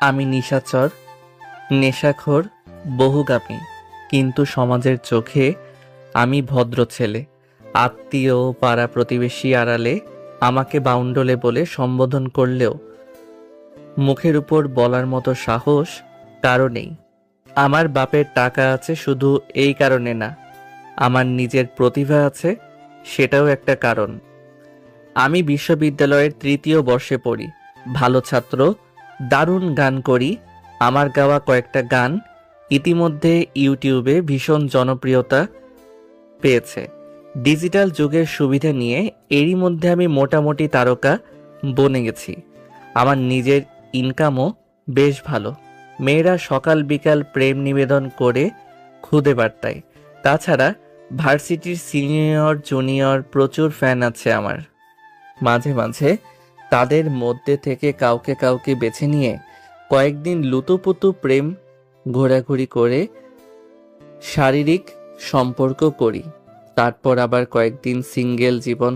আমি নিশাচর, নেশাখোর, বহুগামী, কিন্তু সমাজের চোখে আমি ভদ্র ছেলে। আত্মীয়, পাড়া প্রতিবেশী আড়ালে আমাকে বাউন্ডলে বলে সম্বোধন করলেও মুখের উপর বলার মতো সাহস কারো নেই। আমার বাপের টাকা আছে শুধু এই কারণে না, আমার নিজের প্রতিভা আছে, সেটাও একটা কারণ। আমি বিশ্ববিদ্যালয়ের তৃতীয় বর্ষে পড়ি, ভালো ছাত্র, দারুণ গান করি। আমার গাওয়া কয়েকটা গান ইতিমধ্যে ইউটিউবে ভীষণ জনপ্রিয়তা পেয়েছে। ডিজিটাল যুগের সুবিধা নিয়ে এরই মধ্যে আমি মোটামুটি তারকা বনে গেছি। আমার নিজের ইনকামও বেশ ভালো। মেয়েরা সকাল বিকাল প্রেম নিবেদন করে খুদে বার্তায়। তাছাড়া ভার্সিটির সিনিয়র জুনিয়র প্রচুর ফ্যান আছে আমার। মাঝে মাঝে তাদের মধ্যে থেকে কাউকে কাউকে বেছে নিয়ে কয়েকদিন লুতুপুতু প্রেম ঘোরাঘুরি করে শারীরিক সম্পর্ক করি। তারপর আবার কয়েকদিন সিঙ্গেল জীবন,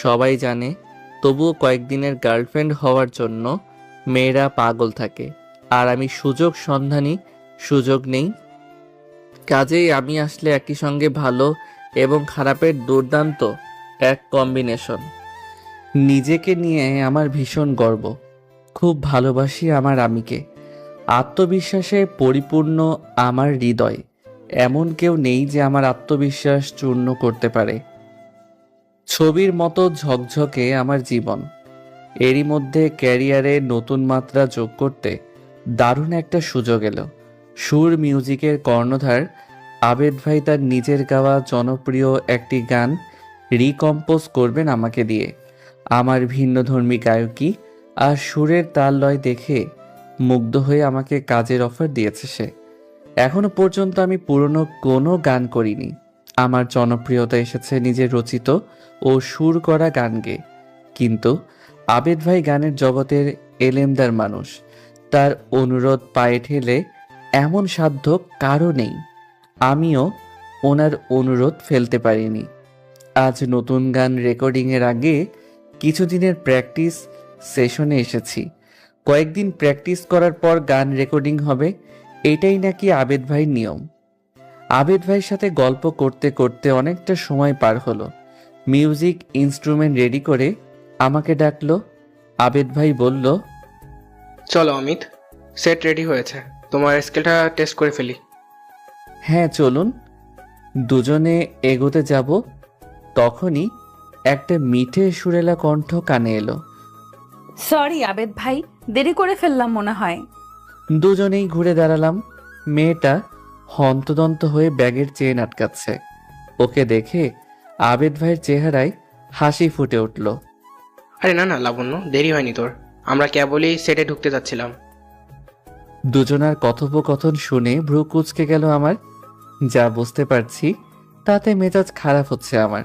সবাই জানে। তবুও কয়েকদিনের গার্লফ্রেন্ড হওয়ার জন্য মেয়েরা পাগল থাকে, আর আমি সুযোগ সন্ধানী, সুযোগ নেই। কাজেই আমি আসলে একই সঙ্গে ভালো এবং খারাপের দুর্দান্ত এক কম্বিনেশন। নিজেকে নিয়ে আমার ভীষণ গর্ব, খুব ভালোবাসি আমার আমিকে। আত্মবিশ্বাসে পরিপূর্ণ আমার হৃদয়। এমন কেউ নেই যে আমার আত্মবিশ্বাস চূর্ণ করতে পারে। ছবির মতো ঝকঝকে আমার জীবন। এরই মধ্যে ক্যারিয়ারে নতুন মাত্রা যোগ করতে দারুণ একটা সুযোগ এলো। সুর মিউজিকের কর্ণধার আবেদ ভাই তার নিজের গাওয়া জনপ্রিয় একটি গান রিকম্পোজ করবেন আমাকে দিয়ে। আমার ভিন্নধর্মী গায়কী আর সুরের তাল লয় দেখে মুগ্ধ হয়ে আমাকে কাজের অফার দিয়েছে সে। এখনো পর্যন্ত আমি পুরনো কোনো গান করিনি। আমার জনপ্রিয়তা এসেছে নিজের রচিত ও সুর করা গান গেয়ে। কিন্তু আবেদ ভাই গানের জগতের এলেমদার মানুষ, তার অনুরোধ পায়ে ঠেলে এমন সাধ্য কারো নেই। আমিও ওনার অনুরোধ ফেলতে পারিনি। আজ নতুন গান রেকর্ডিংয়ের আগে কিছুদিনের প্র্যাকটিস সেশনে এসেছি। কয়েকদিন প্র্যাকটিস করার পর গান রেকর্ডিং হবে, এটাই নাকি আবেদ ভাইয়ের নিয়ম। আবেদ ভাইয়ের সাথে গল্প করতে করতে অনেকটা সময় পার হলো। মিউজিক ইনস্ট্রুমেন্ট রেডি করে আমাকে ডাকলো। আবেদ ভাই বলল, চলো অমিত, সেট রেডি হয়েছে, তোমার স্কেলটা টেস্ট করে ফেলি। হ্যাঁ চলুন। দুজনে এগোতে যাব, তখনই একটা মিঠে সুরেলা কণ্ঠ কানে এলো। সরি আবেদ ভাই, দেরি করে ফেললাম মনে হয়। দুজনেই ঘুরে দাঁড়ালাম। মেয়েটা হন্তদন্ত হয়ে ব্যাগের চেন আটকাচ্ছে। ওকে দেখে আবেদ ভাইয়ের চেহারায় হাসি ফুটে উঠল। আরে না না লাবণ্য, দেরি হয়নি তোর, আমরা কেবলই সেটে ঢুকতে যাচ্ছিলাম। দুজনার কথোপকথন শুনে ভ্রু কুঁচকে গেল আমার। যা বুঝতে পারছি তাতে মেজাজ খারাপ হচ্ছে আমার।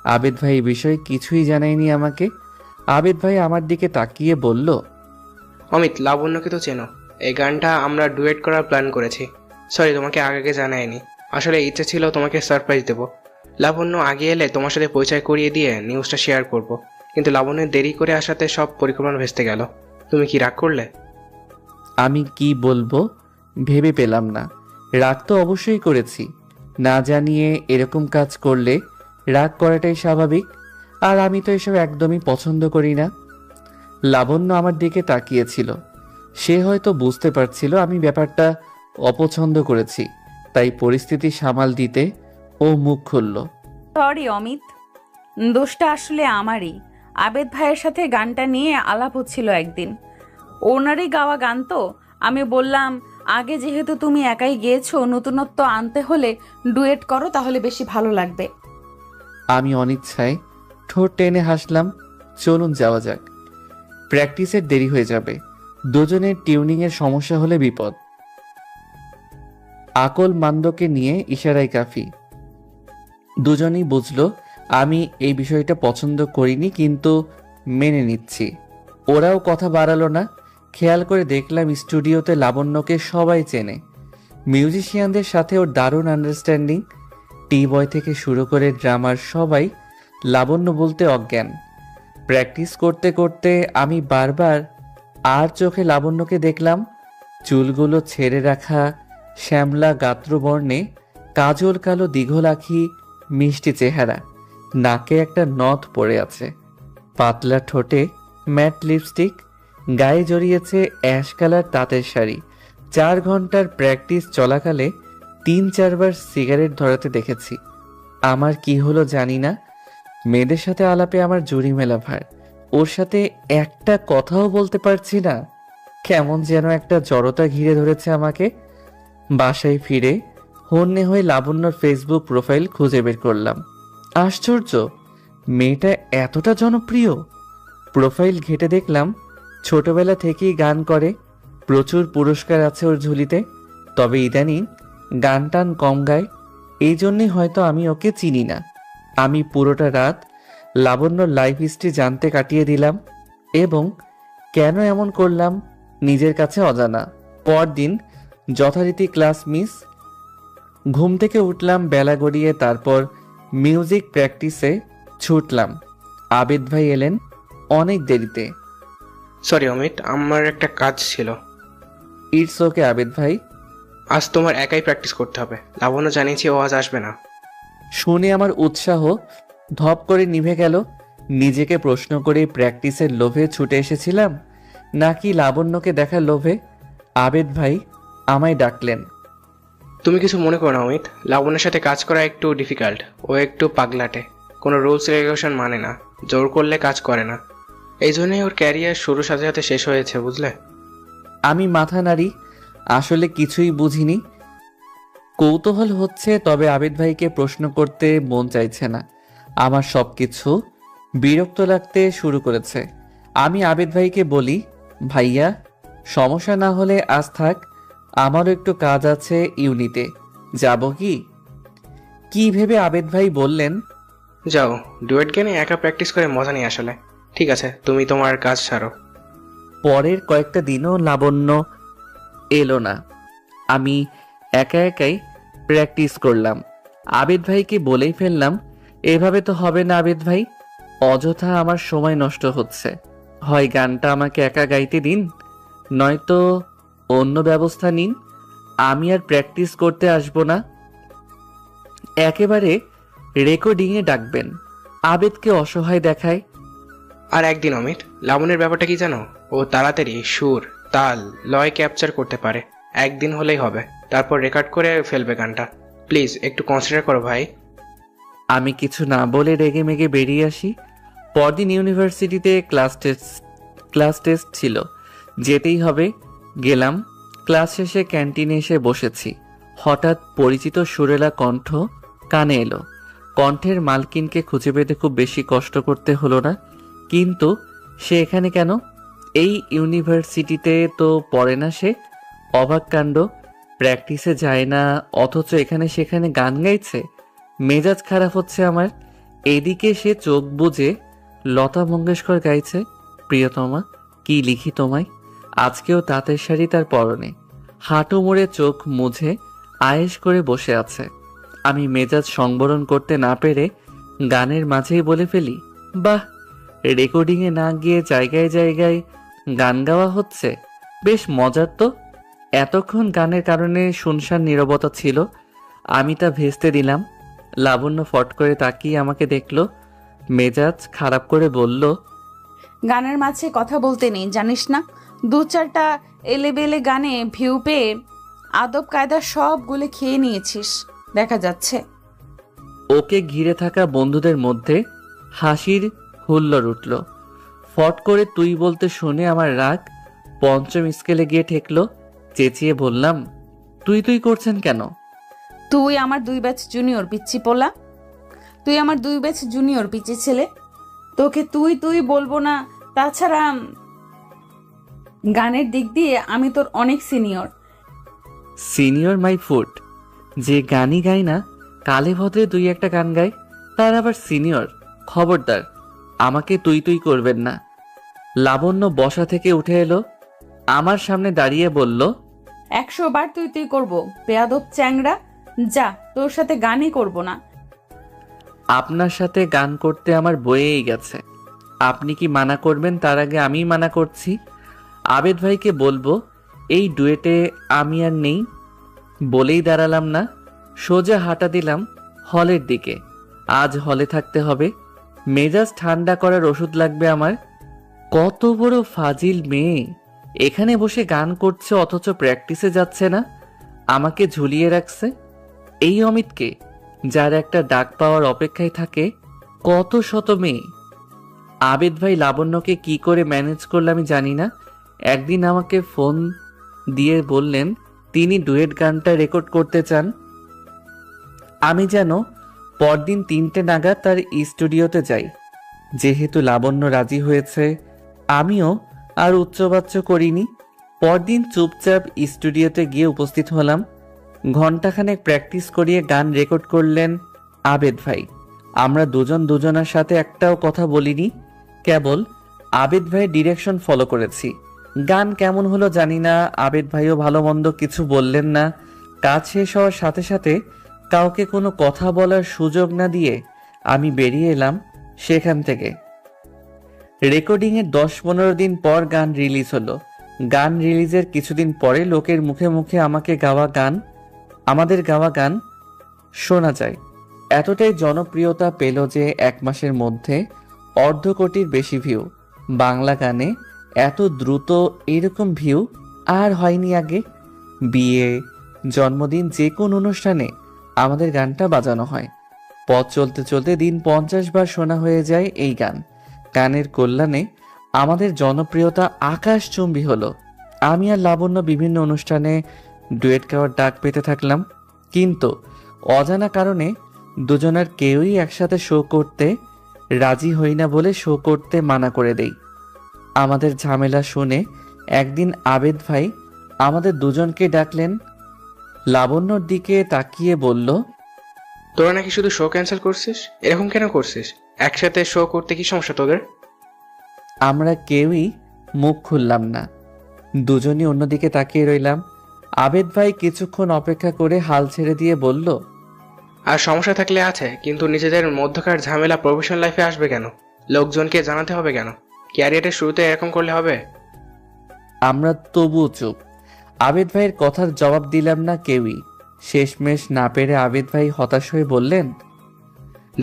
আবেদ ভাই এই বিষয়ে কিছুই জানায়নি আমাকে। আবেদ ভাই আমার দিকে তাকিয়ে বলল, অমিত, লাবণ্যকে তো চেনো, এই গানটা আমরা ডুয়েট করার প্ল্যান করেছি। সরি, তোমাকে আগে জানাইনি। আসলে ইচ্ছে ছিল তোমাকে সারপ্রাইজ দেবো। লাবণ্য আগে এলে তোমার সাথে পরিচয় করিয়ে দিয়ে নিউজটা শেয়ার করব, কিন্তু লাবণ্যের দেরি করে আসাতে সব পরিকল্পনা ভেস্তে গেল। তুমি কি রাগ করলে? আমি কি বলবো ভেবে পেলাম না। রাগ তো অবশ্যই করেছি, না জানিয়ে এরকম কাজ করলে রাগ করাটাই স্বাভাবিক। আর আমি তো এসব একদমই পছন্দ করি না। লাবণ্য আমার দিকে তাকিয়েছিল। সে হয়তো বুঝতে পারছিল আমি ব্যাপারটা অপছন্দ করেছি, তাই পরিস্থিতি সামাল দিতে ও মুখ খুলল। সরি অমিত, দোষটা আসলে আমারই। আবেদ ভাইয়ের সাথে গানটা নিয়ে আলাপ হচ্ছিল একদিন। ওনারই গাওয়া গান তো। আমি বললাম, আগে যেহেতু তুমি একাই গেয়েছো, নতুনত্ব আনতে হলে ডুয়েট করো, তাহলে বেশি ভালো লাগবে। আমি অনিচ্ছায় ঠোঁট টেনে হাসলাম। চলুন যাওয়া যাক, প্র্যাকটিসের দেরি হয়ে যাবে। দুজনের টিউনিংয়ের সমস্যা হলে বিপদ। আকল মান্দকে নিয়ে ইশারায় কাফি। দুজনেই বুঝলো আমি এই বিষয়টা পছন্দ করিনি, কিন্তু মেনে নিচ্ছি। ওরাও কথা বাড়ালো না। খেয়াল করে দেখলাম স্টুডিওতে লাবণ্যকে সবাই চেনে। মিউজিশিয়ানদের সাথে ওর দারুণ আন্ডারস্ট্যান্ডিং। টি বয় থেকে শুরু করে ড্রামার সবাই লাবণ্য বলতে অজ্ঞান। প্র্যাকটিস করতে করতে আমি বারবার আর চোখে লাবণ্যকে দেখলাম। চুলগুলো ছেড়ে রাখা, শ্যামলা গাত্রবর্ণে, কাজল কালো দীঘল আঁখি, মিষ্টি চেহারা, নাকে একটা নথ পড়ে আছে, পাতলা ঠোঁটে ম্যাট লিপস্টিক, গায়ে জড়িয়েছে অ্যাশ কালার তাঁতের শাড়ি। 4 ঘন্টার প্র্যাকটিস চলাকালে 3-4 বার সিগারেট ধরাতে দেখেছি। আমার কি হলো জানি না, মেয়েদের সাথে আলাপে আমার জুড়ি মেলা ভার। ওর সাথে একটা কথাও বলতে পারছি না। কেমন যেন একটা জড়তা ঘিরে ধরেছে আমাকে। বাসায় ফিরে হন্যে হয়ে লাবণ্যর ফেসবুক প্রোফাইল খুঁজে বের করলাম। আশ্চর্য, মেয়েটা এতটা জনপ্রিয়। প্রোফাইল ঘেঁটে দেখলাম ছোটবেলা থেকেই গান করে, প্রচুর পুরস্কার আছে ওর ঝুলিতে। তবে ইদানিং গান টান কম গায়, এই জন্যই হয়তো আমি ওকে চিনি না। আমি পুরোটা রাত লাবণ্যর লাইফ হিস্ট্রি জানতে কাটিয়ে দিলাম, এবং কেন এমন করলাম নিজের কাছে অজানা। পরদিন যথারীতি ক্লাস মিস। ঘুম থেকে উঠলাম বেলা গড়িয়ে, তারপর মিউজিক প্র্যাকটিসে ছুটলাম। আবেদ ভাই এলেন অনেক দেরিতে। সরি অমিত, আমার একটা কাজ ছিল। ইটস ওকে আবেদ ভাই। আজ তোমার একাই প্র্যাকটিস করতে হবে। লাবণ্য জানিয়েছি ও আজ আসবে না। শুনে আমার উৎসাহ ধপ করে নিভে গেল। নিজেকে প্রশ্ন করে প্র্যাকটিসের লোভে ছুটে এসেছিলাম, নাকি লাবণ্যকে দেখার লোভে? আবেদ ভাই আমায় ডাকলেন। তুমি কিছু মনে করো না অমিত, লাবণ্যের সাথে কাজ করা একটু ডিফিকাল্ট। ও একটু পাগলাটে, কোনো রুলস রেগুলেশন মানে না, জোর করলে কাজ করে না। এই জন্যই ওর ক্যারিয়ার শুরুর সাথে সাথে শেষ হয়েছে, বুঝলে? আমি মাথা নাড়ি, আসলে কিছুই বুঝিনি। কৌতূহল হচ্ছে, তবে আবেদ ভাইকে প্রশ্ন করতে মন চাইছে না। আমার সবকিছু বিরক্ত লাগতে শুরু করেছে। আমি আবেদ ভাইকে বলি, ভাইয়া সমস্যা না হলে আজ থাক, আমারও একটু কাজ আছে ইউনিতে, যাব কি? কি ভেবে আবেদ ভাই বললেন, যাও, ডুয়েট গানে একা প্র্যাকটিস করে মজা নেই আসলে। ঠিক আছে, তুমি তোমার কাজ ছাড়ো। পরের কয়েকটা দিনও লাবণ্য এলো না। আমি একা একাই প্র্যাকটিস করলাম। আবেদ ভাইকে বলেই ফেললাম, এভাবে তো হবে না আবেদ ভাই, অযথা আমার সময় নষ্ট হচ্ছে। হয় গানটা আমাকে একা গাইতে দিন, নয়তো অন্য ব্যবস্থা নিন। আমি আর প্র্যাকটিস করতে আসবো না, একেবারে রেকর্ডিংয়ে ডাকবেন। আবেদকে অসহায় দেখায়। আর একদিন অমিত, লাবণ্যের ব্যাপারটা কি জানো? ও তাড়াতাড়ি সুর, তাল, লয় ক্যাপচার করতে পারে। একদিন হলেই হবে, তারপর রেকর্ড করে ফেলবে গানটা। প্লিজ একটু কনসিডার করো ভাই। আমি কিছু না বলে রেগে মেগে বেরিয়ে আসি। পরদিন ইউনিভার্সিটিতে ক্লাস টেস্ট ছিল, যেতেই হবে। গেলাম। ক্লাস শেষে ক্যান্টিনে এসে বসেছি। হঠাৎ পরিচিত সুরেলা কণ্ঠ কানে এলো। কণ্ঠের মালকিনকে খুঁজে পেতে খুব বেশি কষ্ট করতে হলো না। কিন্তু সে এখানে কেন? এই ইউনিভার্সিটিতে তো পড়ে না সে। অবাক কাণ্ড, প্র্যাকটিসে যায় না, অথচ এখানে সেখানে গান গাইছে। মেজাজ খারাপ হচ্ছে আমার। এদিকে সে চোখ বুজে লতা মঙ্গেশকর গাইছে, প্রিয়তমা কি লিখি তোমায়। আজকেও তাঁতের শাড়ি তার পরনে, হাঁটু মুড়ে চোখ মুছে আয়েশ করে বসে আছে। আমি মেজাজ সংবরণ করতে না পেরে গানের মাঝেই বলে ফেলি, বাহ, রেকর্ডিংয়ে না গিয়ে জায়গায় জায়গায় গান গাওয়া হচ্ছে, বেশ মজার তো। এতক্ষণ গানের কারণে শুনশান নীরবতা ছিল, আমি তা ভেস্তে দিলাম। লাবণ্য ফট করে তাকিয়ে আমাকে দেখলো, মেজাজ খারাপ করে বলল, গানের মাঝে কথা বলতে নেই জানিস না? 2-4টা এলেবেলে গানে ভিউ পেয়ে আদব কায়দা সবগুলো খেয়ে নিয়েছিস দেখা যাচ্ছে। ওকে ঘিরে থাকা বন্ধুদের মধ্যে হাসির হুল্লোড় উঠল। ফট করে তুই বলতে শুনে আমার রাগ পঞ্চম স্কেলে গিয়ে ঠেকলো। চেঁচিয়ে বললাম, তুই তুই করছেন কেন? তুই আমার 2 ব্যাচ জুনিয়র পিচ্চি পোলা, তুই আমার 2 ব্যাচ জুনিয়র পিচ্চি ছেলে, তোকে তুই তুই বলবো না। তাছাড়া গানের দিক দিয়ে আমি তোর অনেক সিনিয়র। সিনিয়র মাই ফুট, যে গানই গায় না, কালে ভদ্রে 2-1টা গান গায়, তার আবার সিনিয়র? খবরদার, আমাকে তুই তুই করবেন না। লাবণ্য বসা থেকে উঠে এলো, আমার সামনে দাঁড়িয়ে বলল, 100 বার তুই তুই করবো বেয়াদব চ্যাংরা, যা, তোর সাথে গানই করব না। আপনার সাথে গান করতে আমার বয়েই গেছে, আপনি কি মানা করবেন তার আগে আমিই মানা করছি। আবেদ ভাইকে বলবো এই ডুয়েটে আমি আর নেই বলেই দাঁড়ালাম না, সোজা হাঁটা দিলাম হলের দিকে। আজ হলে থাকতে হবে, মেজাজ ঠান্ডা করার ওষুধ লাগবে আমার। কত বড় ফাজিল মেয়ে, এখানে বসে গান করছে অথচ প্র্যাকটিসে যাচ্ছে না, আমাকে ঝুলিয়ে রাখছে। এই অমিতকে, যার একটা ডাক পাওয়ার অপেক্ষায় থাকে কত শত মেয়ে। আবেদ ভাই লাবণ্যকে কি করে ম্যানেজ করলে আমি জানি না। একদিন আমাকে ফোন দিয়ে বললেন তিনি ডুয়েট গানটা রেকর্ড করতে চান। আমি যেন পরদিন 3টে নাগাদ তার স্টুডিওতে যাই। যেহেতু লাবণ্য রাজি হয়েছে, আমিও আর উচ্চবাচ্য করিনি। পরদিন চুপচাপ স্টুডিওতে গিয়ে উপস্থিত হলাম। ঘণ্টাখানেক প্র্যাকটিস করিয়ে গান রেকর্ড করলেন আবেদ ভাই। আমরা দুজন দুজনার সাথে একটাও কথা বলিনি, কেবল আবেদ ভাই ডিরেকশন ফলো করেছি। গান কেমন হলো জানি না, আবেদ ভাইও ভালো মন্দ কিছু বললেন না। কাজ শেষ হওয়ার সাথে সাথে কাউকে কোনো কথা বলার সুযোগ না দিয়ে আমি বেরিয়ে এলাম সেখান থেকে। রেকর্ডিংয়ের 10-15 দিন পর গান রিলিজ হলো। গান রিলিজের কিছুদিন পরে লোকের মুখে মুখে আমাদের গাওয়া গান শোনা যায়। এতটাই জনপ্রিয়তা পেল যে 1 মাসের মধ্যে 1/2 কোটির বেশি ভিউ। বাংলা গানে এত দ্রুত এরকম ভিউ আর হয়নি আগে। বিয়ে, জন্মদিন, যে কোন অনুষ্ঠানে আমাদের গানটা বাজানো হয়। পথ চলতে চলতে দিন 50 বার শোনা হয়ে যায় এই গান। গানের কল্যাণে আমাদের জনপ্রিয়তা আকাশচুম্বী হলো। আমি আর লাবণ্য বিভিন্ন অনুষ্ঠানে ডুয়েট গাওয়ার ডাক পেতে থাকলাম, কিন্তু অজানা কারণে দুজনের কেউই একসাথে শো করতে রাজি হই না বলে শো করতে মানা করে দেই। আমাদের ঝামেলা শুনে একদিন আবেদ ভাই আমাদের দুজনকে ডাকলেন। লাবণ্যর দিকে তাকিয়ে বলল, তোরা নাকি শুধু শো ক্যান্সেল করছিস? এরকম কেন করছিস? একসাথে শো করতে কি সমস্যা তোদের? আমরা কেউই মুখ খুললাম না, দুজনই অন্যদিকে তাকিয়ে রইলাম। আবেদ ভাই কিছুক্ষণ অপেক্ষা করে হাল ছেড়ে দিয়ে বলল, আর সমস্যা থাকলে আছে, কিন্তু নিজেদের মধ্যকার ঝামেলা প্রফেশনাল লাইফে আসবে কেন? লোকজনকে জানাতে হবে কেন? ক্যারিয়ারের শুরুতে এরকম করলে হবে? আমরা তবুও চুপ। আবেদ ভাইয়ের কথার জবাব দিলাম না কেউই। শেষমেশ না পেরে আবেদ ভাই হতাশ হয়ে বললেন,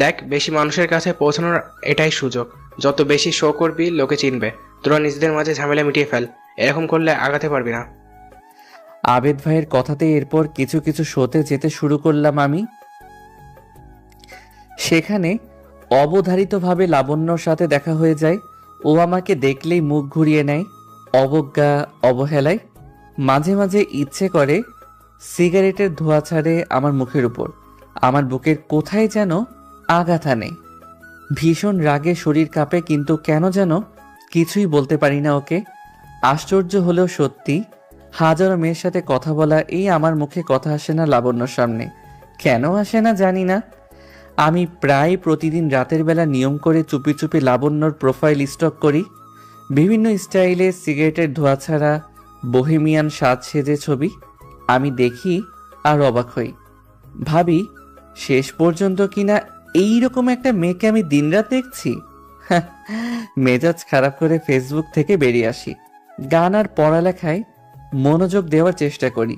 দেখ, বেশি মানুষের কাছে পৌঁছানোর এটাই সুযোগ। যত বেশি শো করবি লোকে চিনবে। তোরা নিজেদের মাঝে ঝামেলা মিটিয়ে ফেল, এরকম করলে আগাতে পারবি না। আবেদ ভাইয়ের কথাতে এরপর কিছু কিছু শোতে যেতে শুরু করলাম আমি। সেখানে অবধারিতভাবে লাবণ্যর সাথে দেখা হয়ে যায়। ও আমাকে দেখলেই মুখ ঘুরিয়ে নেয়, অবজ্ঞা অবহেলায়। মাঝে মাঝে ইচ্ছে করে সিগারেটের ধোঁয়া ছাড়ে আমার মুখের উপর। আমার বুকের কোথায় যেন আঘাত আনে। ভীষণ রাগে শরীর কাঁপে, কিন্তু কেন যেন কিছুই বলতে পারি না ওকে। আশ্চর্য হলেও সত্যি, হাজারো মেয়ের সাথে কথা বলা এই আমার মুখে কথা আসে না লাবণ্যর সামনে। কেন আসে না জানি না। আমি প্রায় প্রতিদিন রাতের বেলা নিয়ম করে চুপি চুপি লাবণ্যর প্রোফাইল স্টক করি। বিভিন্ন স্টাইলে সিগারেটের ধোঁয়া ছাড়া বোহেমিয়ান সাজ সেজে ছবি আমি দেখি আর অবাক হই। ভাবি, শেষ পর্যন্ত কিনা এইরকম একটা মেয়েকে আমি দিনরাত দেখছি। মেজাজ খারাপ করে ফেসবুক থেকে বেরিয়ে আসি। গান আর পড়ালেখায় মনোযোগ দেওয়ার চেষ্টা করি,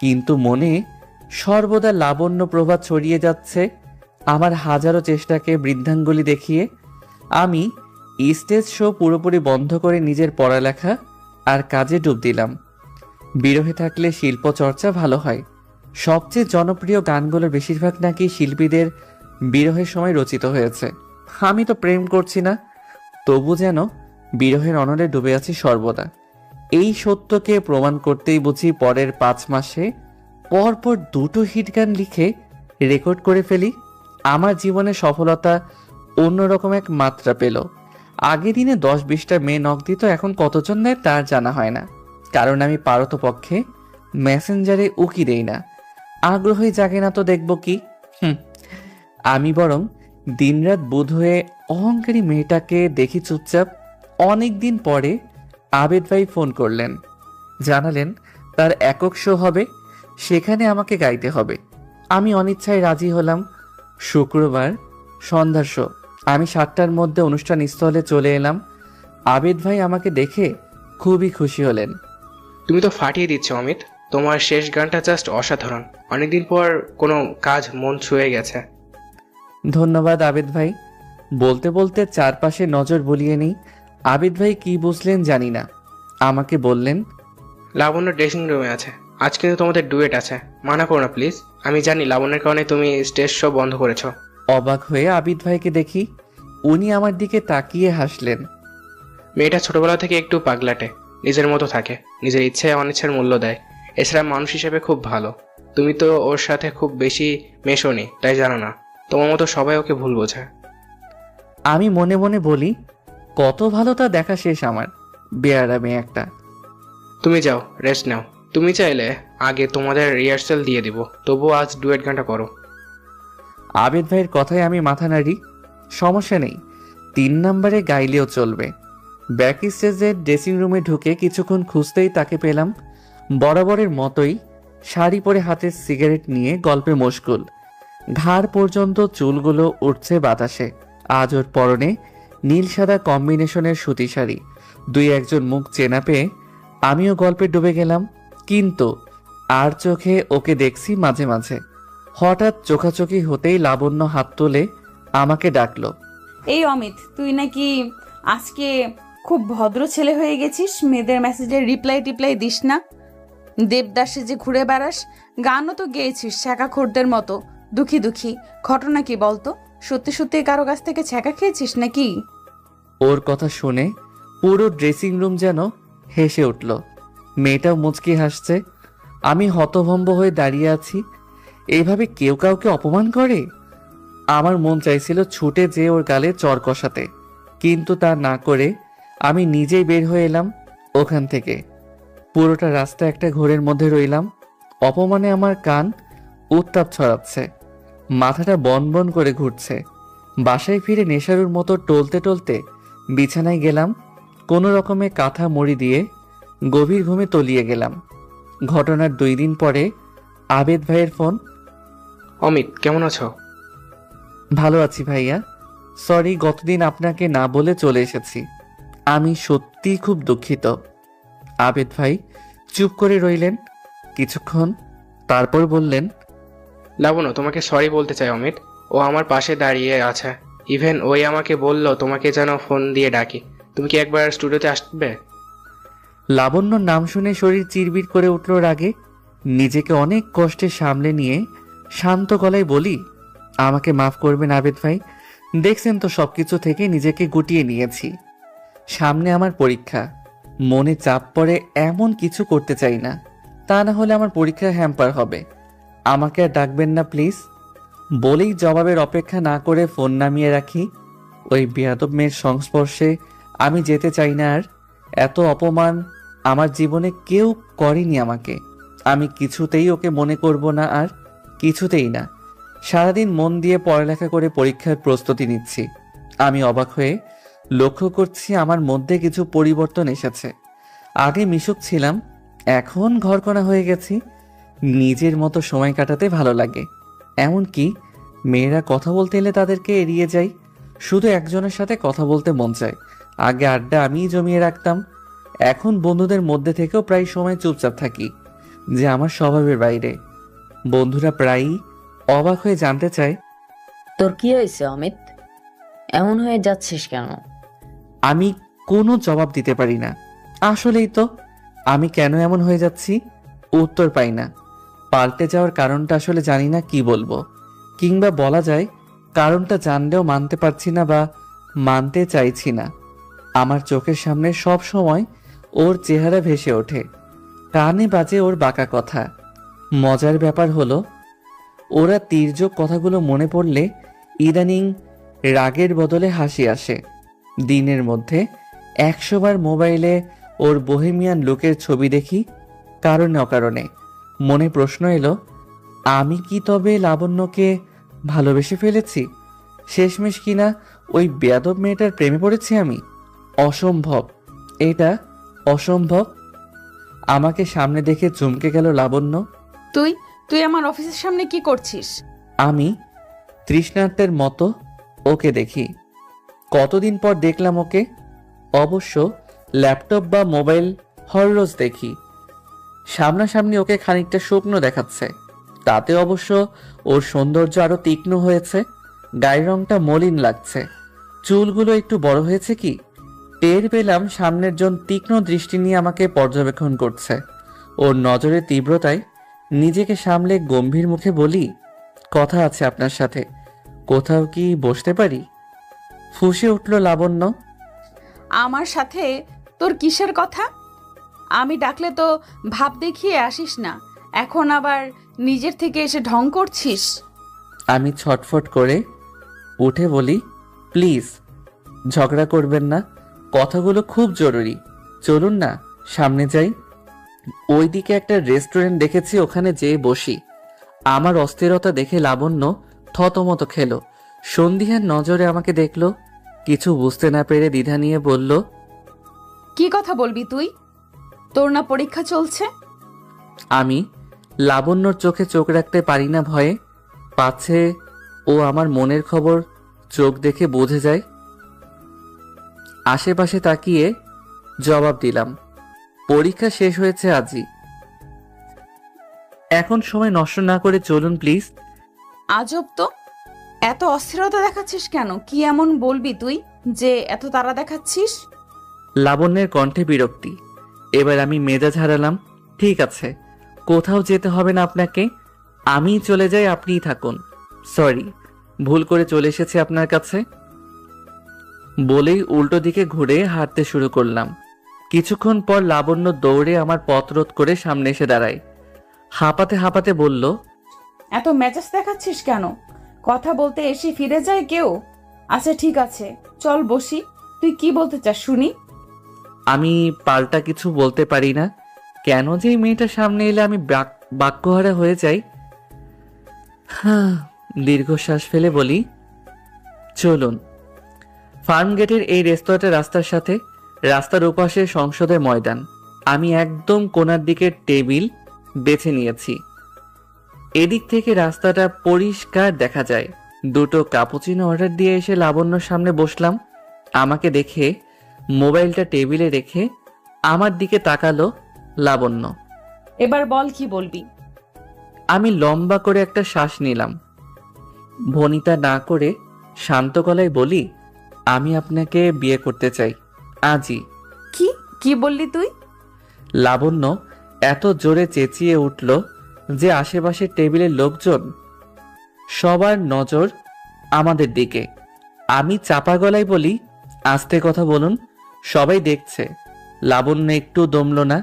কিন্তু মনে সর্বদা লাবণ্য প্রভাব ছড়িয়ে যাচ্ছে। আমার হাজারো চেষ্টাকে বৃদ্ধাঙ্গুলি দেখিয়ে আমি স্টেজ শো পুরোপুরি বন্ধ করে নিজের পড়ালেখা আর কাজে ডুব দিলাম। বিরহে থাকলে শিল্প চর্চা ভালো হয়। সবচেয়ে জনপ্রিয় গানগুলোর বেশিরভাগ নাকি শিল্পীদের বিরহের সময় রচিত হয়েছে। আমি তো প্রেম করছি না, তবু যেন বিরহের অনলে ডুবে আছি সর্বদা। এই সত্যকে প্রমাণ করতেই বুঝি পরের 5 মাসে পরপর 2টো হিট গান লিখে রেকর্ড করে ফেলি। আমার জীবনে সফলতা অন্যরকম এক মাত্রা পেল। আগে দিনে 10-20টা মেয়ে নক দিত, এখন কতজন নেয় তার জানা হয় না, কারণ আমি পারতপক্ষে মেসেঞ্জারে উকি দেই না। আগ্রহই জাগে না তো দেখব কি। আমি বরং দিনরাত বোধ হয়ে অহংকারী মেয়েটাকে দেখি চুপচাপ। অনেক দিন পরে আবেদ ভাই ফোন করলেন, জানালেন তার একক শো হবে, সেখানে আমাকে গাইতে হবে। আমি অনিচ্ছায় রাজি হলাম। শুক্রবার সন্ধ্যার শো। আমি 7টার মধ্যে অনুষ্ঠান স্থলে চলে এলাম। আবেদ ভাই আমাকে দেখে খুবই খুশি হলেন। তুমি তো ফাটিয়ে দিচ্ছ অমিত। তোমার শেষ গানটা জাস্ট অসাধারণ। অনেকদিন পর কোনো কাজ মন ছুঁয়ে গেছে। ধন্যবাদ আবিদ ভাই। বলতে বলতে চারপাশে নজর বুলিয়ে নিই। আবিদ ভাই কি বুঝলেন জানি না, আমাকে বললেন, লাবণ্য ড্রেসিং রুমে আছে। আজ কিন্তু তোমাদের ডুয়েট আছে, মানা করো না প্লিজ। আমি জানি লাবণ্যের কারণে তুমি স্টেজ শো বন্ধ করেছো। অবাক হয়ে আবিদ ভাইকে দেখি, উনি আমার দিকে তাকিয়ে হাসলেন। মেয়েটা ছোটবেলা থেকে একটু পাগলাটে, নিজের মতো থাকে, নিজের ইচ্ছে অনিচ্ছার মূল্য দেয়। এছাড়া মানুষ হিসেবে খুব ভালো। তুমি তো ওর সাথে খুব বেশি মেশোনি, তাই জানো না। তোমার মতো সবাই ওকে ভুল বোঝে। আমি মনে মনে বলি, কত ভালো তা দেখা শেষ আমার, বেয়ারা মেয়ে একটা। তুমি যাও, রেস্ট নাও। তুমি চাইলে আগে তোমাদের রিহার্সাল দিয়ে দিব, তবুও আজ ডুয়েট গানটা করো। আবিদ ভাইয়ের কথায় আমি মাথা নাড়ি। সমস্যা নেই, 3 নম্বরে গাইলেও চলবে। ব্যাক স্টেজের ড্রেসিং রুমে ঢুকে কিছুক্ষণ খুঁজতেই তাকে পেলাম। বরাবরের মতোই শাড়ি পরে হাতে সিগারেট নিয়ে গল্পে মশগুল। ঘাড় পর্যন্ত চুলগুলো উঠছে বাতাসে। আজ ওর পরনে নীল সাদা কম্বিনেশনের সুতি শাড়ি। 2-1 মুখ চেনা পেয়ে আমিও গল্পে ডুবে গেলাম। কিন্তু আর চোখে ওকে দেখছি মাঝে মাঝে। হঠাৎ চোখাচোখি হতেই লাবণ্য হাত তুলে আমাকে ডাকলো। এই অমিত, তুই নাকি আজকে খুব ভদ্র ছেলে হয়ে গেছিস, মেয়েদের মেসেজের রিপ্লাই টিপ্লাই দিস না। দেবদাসে যে ঘুরে বেড়াস, গানও তো গেয়েছিস ছ্যাঁকাখোরদের মতো। দুঃখী দুঃখী, ঘটনা কি বলতো? সত্যি সত্যি কারো কাছ থেকে ছ্যাঁকা খেয়েছিস নাকি? ওর কথা শুনে পুরো ড্রেসিং রুম যেন হেসে উঠল। মেয়েটাও মুচকি হাসছে। আমি হতভম্ব হয়ে দাঁড়িয়ে আছি। এইভাবে কেউ কাউকে অপমান করে? আমার মন চাইছিল ছুটে যেয়ে ওর গালে চর কষাতে, কিন্তু তা না করে আমি নিজেই বের হয়ে এলাম ওখান থেকে। পুরোটা রাস্তা একটা ঘোরের মধ্যে রইলাম। অপমানে আমার কান উত্তাপ ছড়াচ্ছে, মাথাটা বন বন করে ঘুরছে। বাসায় ফিরে নেশারুর মতো টলতে টলতে বিছানায় গেলাম। কোনো রকমে কাঁথা মুড়ি দিয়ে গভীর ঘুমে তলিয়ে গেলাম। ঘটনার 2 দিন পরে আবেদ ভাইয়ের ফোন। অমিত, কেমন আছো? ভালো আছি ভাইয়া, সরি গতদিন আপনাকে না বলে চলে এসেছি। আমি সত্যিই খুব দুঃখিত। আবেদ ভাই চুপ করে রইলেন কিছুক্ষণ, তারপর বললেন, লাবণ্য তোমাকে সরি বলতে চাই অমিত। ও আমার পাশে দাঁড়িয়ে আছে। ইভেন ওই আমাকে বলল তোমাকে যেন ফোন দিয়ে ডাকি। তুমি কি একবার স্টুডিওতে আসবে? লাবণ্যর নাম শুনে শরীর চিরবির করে উঠল রাগে। নিজেকে অনেক কষ্টে সামলে নিয়ে শান্ত গলায় বলি, আমাকে মাফ করবেন আবেদ ভাই, দেখছেন তো সবকিছু থেকে নিজেকে গুটিয়ে নিয়েছি। সামনে আমার পরীক্ষা, মনে চাপ পড়ে এমন কিছু করতে চাই না, তা না হলে আমার পরীক্ষা হ্যাম্পার হবে। আমাকে আর ডাকবেন না প্লিজ। বলেই জবাবের অপেক্ষা না করে ফোন নামিয়ে রাখি। ওই বেয়াদব মেয়ের সংস্পর্শে আমি যেতে চাই না আর। এত অপমান আমার জীবনে কেউ করেনি আমাকে। আমি কিছুতেই ওকে মনে করব না আর, কিছুতেই না। সারাদিন মন দিয়ে পড়ালেখা করে পরীক্ষার প্রস্তুতি নিচ্ছি। আমি অবাক হয়ে লক্ষ্য করছি আমার মধ্যে কিছু পরিবর্তন এসেছে। আগে মিশুক ছিলাম, এখন ঘরকণা হয়ে গেছি। নিজের মতো সময় কাটাতে ভালো লাগে। এমনকি মেয়েরা কথা বলতে এলে তাদেরকে এড়িয়ে যাই। শুধু একজনের সাথে কথা বলতে মন চায়। আগে আড্ডা আমিই জমিয়ে রাখতাম, এখন বন্ধুদের মধ্যে থেকেও প্রায় সময় চুপচাপ থাকি, যে আমার স্বভাবের বাইরে। বন্ধুরা প্রায়ই অবাক হয়ে জানতে চায়, তোর কি হয়েছে অমিত, এমন হয়ে যাচ্ছিস কেন? আমি কোনো জবাব দিতে পারি না। আসলেই তো আমি কেন এমন হয়ে যাচ্ছি উত্তর পাই না। পাল্টে যাওয়ার কারণটা আসলে জানি না কি বলবো, কিংবা বলা যায় কারণটা জানলেও মানতে পারছি না বা মানতে চাইছি না। আমার চোখের সামনে সব সময় ওর চেহারা ভেসে ওঠে, কানে বাজে ওর বাঁকা কথা। মজার ব্যাপার হলো, ওরা তির্যক কথাগুলো মনে পড়লে ইদানিং রাগের বদলে হাসি আসে। দিনের মধ্যে 100 বার মোবাইলে ওর বোহেমিয়ান লুকের ছবি দেখি কারণে অকারণে। মনে প্রশ্ন এলো, আমি কি তবে লাবণ্যকে ভালোবেসে ফেলেছি? শেষমেশ কিনা ওই বেয়াদব মেয়েটার প্রেমে পড়েছি আমি? অসম্ভব, এটা অসম্ভব। আমাকে সামনে দেখে চমকে গেল লাবণ্য। তুই তুই আমার অফিসের সামনে কি করছিস? আমি তৃষ্ণার্তের মতো ওকে দেখি। কতদিন পর দেখলাম ওকে। অবশ্য ল্যাপটপ বা মোবাইল হররোজ দেখি, সামনাসামনি ওকে খানিকটা শুকনো দেখাচ্ছে, তাতে অবশ্য ওর সৌন্দর্য আরো তীক্ষ্ণ হয়েছে। গায়ের রংটা মলিন লাগছে, চুলগুলো একটু বড় হয়েছে কি। টের পেলাম সামনের জন তীক্ষ্ণ দৃষ্টি নিয়ে আমাকে পর্যবেক্ষণ করছে। ওর নজরের তীব্রতায় নিজেকে সামলে গম্ভীর মুখে বলি, কথা আছে আপনার সাথে, কোথাও কি বসতে পারি? ফুঁসে উঠল লাবণ্য। আমার সাথে তোর কিসের কথা? আমি ডাকলে তো ভাব দেখিয়ে আসিস না, এখন আবার নিজের থেকে এসে ঢং করছিস। আমি ছটফট করে উঠে বলি, প্লিজ ঝগড়া করবেন না, কথাগুলো খুব জরুরি। চলুন না সামনে যাই, ওইদিকে একটা রেস্টুরেন্ট দেখেছি, ওখানে যেয়ে বসি। আমার অস্থিরতা দেখে লাবণ্য থতমত খেলো, সন্ধিহার নজরে আমাকে দেখলো। কিছু বুঝতে না পেরে দ্বিধা নিয়ে বলল, কি কথা বলবি তুই? তোর না পরীক্ষা চলছে? আমি লাবণ্যর চোখে চোখ রাখতে পারি না ভয়ে, পাছে ও আমার মনের খবর চোখ দেখে বুঝে যায়। আশেপাশে তাকিয়ে জবাব দিলাম, পরীক্ষা শেষ হয়েছে আজই। এখন সময় নষ্ট না করে চলুন প্লিজ। আজব তো, এত অস্থিরতা দেখাচ্ছিস কেন? কি এমন বলবি তুই যে এত তাড়া দেখাচ্ছিস? লাবণ্যের কণ্ঠে বিরক্তি। এবার আমি মেজাজ হারালাম। ঠিক আছে, কোথাও যেতে হবে না আপনাকে, আমিই চলে যাই, আপনিই থাকুন। সরি, ভুল করে চলে এসেছি আপনার কাছে। বলেই উল্টো দিকে ঘুরে হাঁটতে শুরু করলাম। কিছুক্ষণ পর লাবণ্য দৌড়ে আমার পথ রোধ করে সামনে এসে দাঁড়ায়। হাঁপাতে হাঁপাতে বলল, এত মেজাজ দেখাচ্ছিস কেন? কথা বলতে এসে ফিরে যায় কেউ? আচ্ছা ঠিক আছে, চল বসি। তুই কি বলতে চাস শুনি? আমি পাল্টা কিছু বলতে পারি না। কেন যে এই মেয়েটার সামনে এলে আমি বাক্যহারা হয়ে যাই। দীর্ঘশ্বাস ফেলে বলি, চলুন। ফার্ম গেটের এই রেস্তোরাঁটা রাস্তার সাথে, রাস্তার ওপাশে সংসদের ময়দান। আমি একদম কোণার দিকে টেবিল বেছে নিয়েছি, এদিক থেকে রাস্তাটা পরিষ্কার দেখা যায়। দুটো কাপুচিনো অর্ডার দিয়ে এসে লাবণ্যর সামনে বসলাম। আমাকে দেখে মোবাইলটা টেবিলে রেখে আমার দিকে তাকালো লাবণ্য। এবার বল কি বলবি? আমি লম্বা করে একটা শ্বাস নিলাম, ভনিতা না করে শান্ত গলায় বলি, আমি আপনাকে বিয়ে করতে চাই আজই। কি কি বললি তুই? লাবণ্য এত জোরে চেঁচিয়ে উঠল যে আশেপাশের টেবিলের লোকজন সবার নজর আমাদের দিকে। আমি চাপা গলায় বলি, আস্তে কথা বলুন, সবাই দেখছে। লাবণ্য একটু দমল না,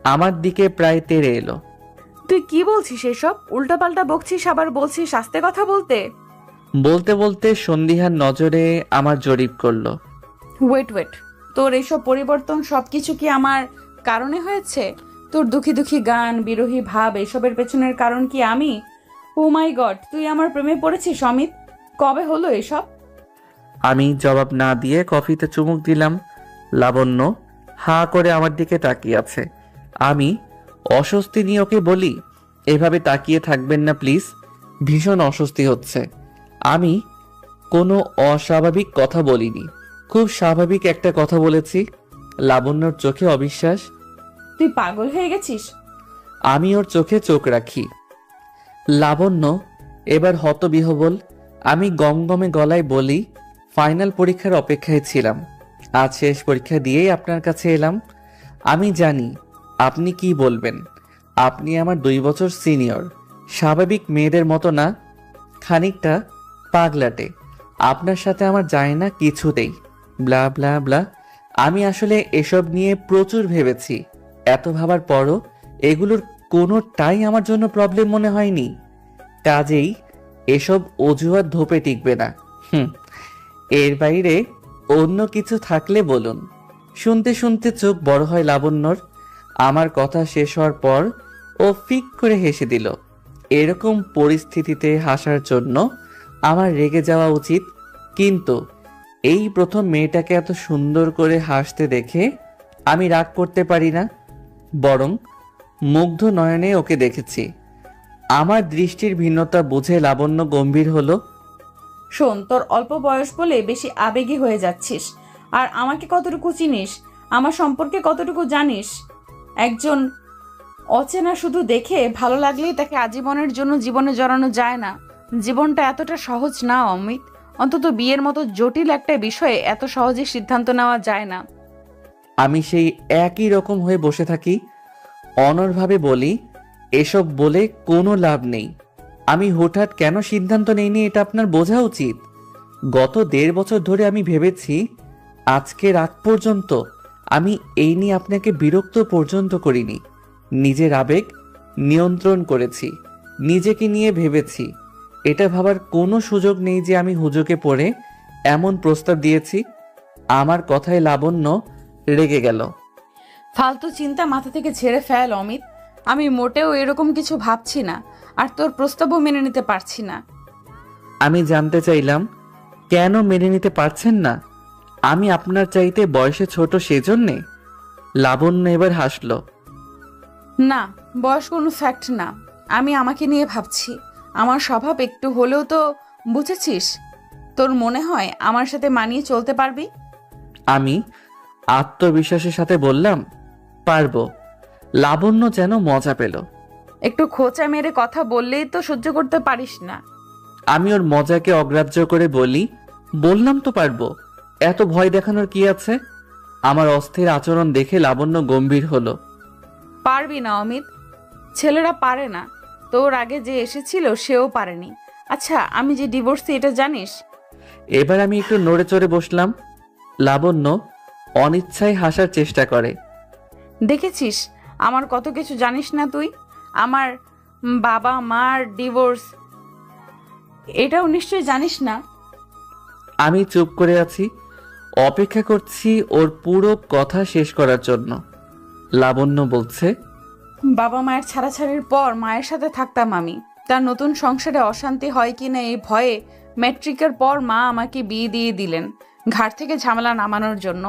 আমার দিকে প্রায় তেড়ে এলো। তুই কি বলছিস এসব? উল্টাপাল্টা বকছিস, আবার বলছিস আস্তে কথা বলতে। বলতে বলতে সন্ধিহার নজরে আমার জরিপ করলো। ওয়েট, তোর এইসব পরিবর্তন সবকিছু কি আমার কারণে হয়েছে? তোর দুঃখী দুঃখী গান, বিরহী ভাব, এসবের পেছনের কারণ কি আমি? ও মাই গড, তুই আমার প্রেমে পড়েছিস অমিত? কবে হলো এসব? আমি জবাব না দিয়ে কফিতে চুমুক দিলাম। লাবণ্য হাঁ করে আমার দিকে তাকিয়ে আছে। আমি অস্বস্তি নিয়ে ওকে বলি, এভাবে তাকিয়ে থাকবেন না প্লিজ, ভীষণ অস্বস্তি হচ্ছে। আমি কোনো অস্বাভাবিক কথা বলিনি, খুব স্বাভাবিক একটা কথা বলেছি। লাবণ্যর চোখে অবিশ্বাস। তুই পাগল হয়ে গেছিস? আমি ওর চোখে চোখ রাখি। লাবণ্য এবার হতবিহ্বল। আমি গমগমে গলায় বলি, ফাইনাল পরীক্ষার অপেক্ষায় ছিলাম, আজ শেষ পরীক্ষা দিয়েই আপনার কাছে এলাম। আমি জানি আপনি কি বলবেন, আপনি আমার 2 বছর সিনিয়র, স্বাভাবিক মেয়েদের মতো না, খানিকটা পাগলাটে। আপনার সাথে আমার যায় না কিছুতেই, ব্লা ব্লা ব্লা। আমি আসলে এসব নিয়ে প্রচুর ভেবেছি, এত ভাবার পরও এগুলোর কোনোটাই আমার জন্য প্রবলেম মনে হয়নি। কাজেই এসব অজুহাত ধোপে টিকবে না। এর বাইরে অন্য কিছু থাকলে বলুন। শুনতে শুনতে চোখ বড় হয় লাবণ্যর। আমার কথা শেষ হওয়ার পর ও ফিক করে হেসে দিল। এরকম পরিস্থিতিতে হাসার জন্য আমার রেগে যাওয়া উচিত, কিন্তু এই প্রথম মেয়েটাকে এত সুন্দর করে হাসতে দেখে আমি রাগ করতে পারি না, বরং মুগ্ধ নয়নে ওকে দেখেছি। আমার দৃষ্টির ভিন্নতা বুঝে লাবণ্য গম্ভীর হলো। শোন, তোর অল্প বয়স বলে বেশি আবেগী হয়ে যাচ্ছিস। আর আমাকে কতটুকু চিনিস? আমার সম্পর্কে কতটুকু জানিস? একজন অচেনা শুধু দেখে ভালো লাগলেই তাকে আজীবনের জন্য জীবনে জড়ানো যায় না। জীবনটা এতটা সহজ না অমিত। অন্তত বিয়ের মতো জটিল একটা বিষয়ে এত সহজে সিদ্ধান্ত নেওয়া যায় না। আমি সেই একই রকম হয়ে বসে থাকি, অনড়ভাবে বলি, এসব বলে কোনো লাভ নেই। আমি হঠাৎ কেন সিদ্ধান্ত নেইনি এটা আপনার বোঝা উচিত। গত 1.5 বছর ধরে আমি ভেবেছি, আজকে রাত পর্যন্ত আমি এই নিয়ে আপনাকে বিরক্ত পর্যন্ত করিনি। নিজের আবেগ নিয়ন্ত্রণ করেছি, নিজেকে নিয়ে ভেবেছি। এটা ভাবার কোনো সুযোগ নেই যে আমি হুজুকে পড়ে এমন প্রস্তাব দিয়েছি। আমার কথায় লাবণ্য রেগে গেল। ফালতু চিন্তা মাথা থেকে ঝেড়ে ফেল অমিত। আমি মোটেও এরকম কিছু ভাবছি না, আর তোর প্রস্তাবও মেনে নিতে পারছি না। আমি জানতে চাইলাম, কেন মেনে নিতে পারছেন না? আমি আপনার চাইতে বয়সে ছোট সেজন্যে? লাবণ্য এবার হাসলো। না, বয়স কোনো ফ্যাক্ট না। আমি আমাকে নিয়ে ভাবছি। আমার স্বভাব একটু হলেও তো বুঝেছিস। তোর মনে হয় আমার সাথে মানিয়ে চলতে পারবি? আমি আত্মবিশ্বাসের সাথে বললাম, পারবো। লাবণ্য যেন মজা পেল। একটু খোঁচা মেরে কথা বললেই তো সহ্য করতে পারিস না। আমি ওর মজাকে অগ্রাহ্য করে বলি, বললাম তো পারবো, এত ভয় দেখানোর কি আছে? আমার অস্থির আচরণ দেখে লাবণ্য গম্ভীর হলো। পারবি না অমিত, ছেলেরা পারে না। তোর আগে যে এসেছিল সেও পারেনি। আচ্ছা, আমি যে ডিভোর্সি এটা জানিস? এবার আমি একটু নড়ে চড়ে বসলাম। লাবণ্য অনিচ্ছায় হাসার চেষ্টা করে। দেখেছিস আমার কত কিছু জানিস না তুই। আমার বাবা মার ডিভোর্স এটাও নিশ্চয়ই জানিস না। আমি চুপ করে আছি, অপেক্ষা করছি ওর পুরো কথা শেষ করার জন্য। লাবণ্য বলছে, বাবা মায়ের ছাড়াছাড়ির পর মায়ের সাথে থাকতাম আমি। তার নতুন সংসারে অশান্তি হয় কিনা এই ভয়ে ম্যাট্রিকের পর মা আমাকে বিয়ে দিয়ে দিলেন, ঘাট থেকে ঝামেলা নামানোর জন্য।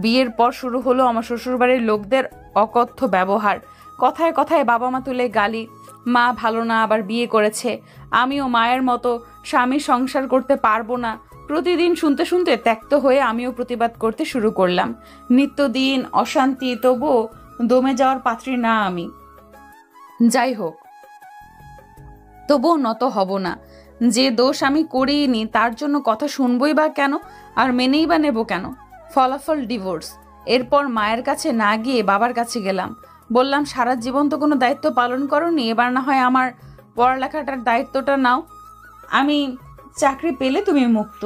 বিয়ের পর শুরু হলো আমার শ্বশুরবাড়ির লোকদের অকথ্য ব্যবহার। কথায় কথায় বাবা মা তুলে গালি। মা ভালো না, আবার বিয়ে করেছে। আমিও মায়ের মতো স্বামী সংসার করতে পারবো না। প্রতিদিন শুনতে শুনতে ত্যক্ত হয়ে আমিও প্রতিবাদ করতে শুরু করলাম। নিত্যদিন অশান্তি, তবুও দমে যাওয়ার পাত্রী না আমি। যাই হোক, তবুও নত হব না। যে দোষ আমি করিনি তার জন্য কথা শুনবই বা কেন, আর মেনেই বা নেব কেন? ফলাফল ডিভোর্স। এরপর মায়ের কাছে না গিয়ে বাবার কাছে গেলাম। বললাম, সারা জীবন তো কোনো দায়িত্ব পালন করোনি, এবার না হয় আমার পড়ালেখাটার দায়িত্বটা নাও। আমি চাকরি পেলে তুমি মুক্ত।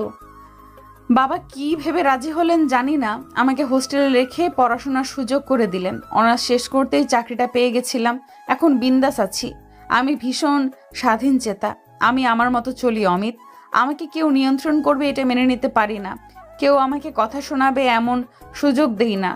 বাবা কি ভেবে রাজি হলেন জানি না, আমাকে হোস্টেলে রেখে পড়াশোনার সুযোগ করে দিলেন। অনার্স শেষ করতেই চাকরিটা পেয়ে গেছিলাম। এখন বিন্দাস আছি। আমি ভীষণ স্বাধীন চেতা। আমি আমার মতো চলি অমিত। আমাকে কেউ নিয়ন্ত্রণ করবে এটা মেনে নিতে পারি না। কেউ আমাকে কথা শোনাবে এমন সুযোগ দেই না।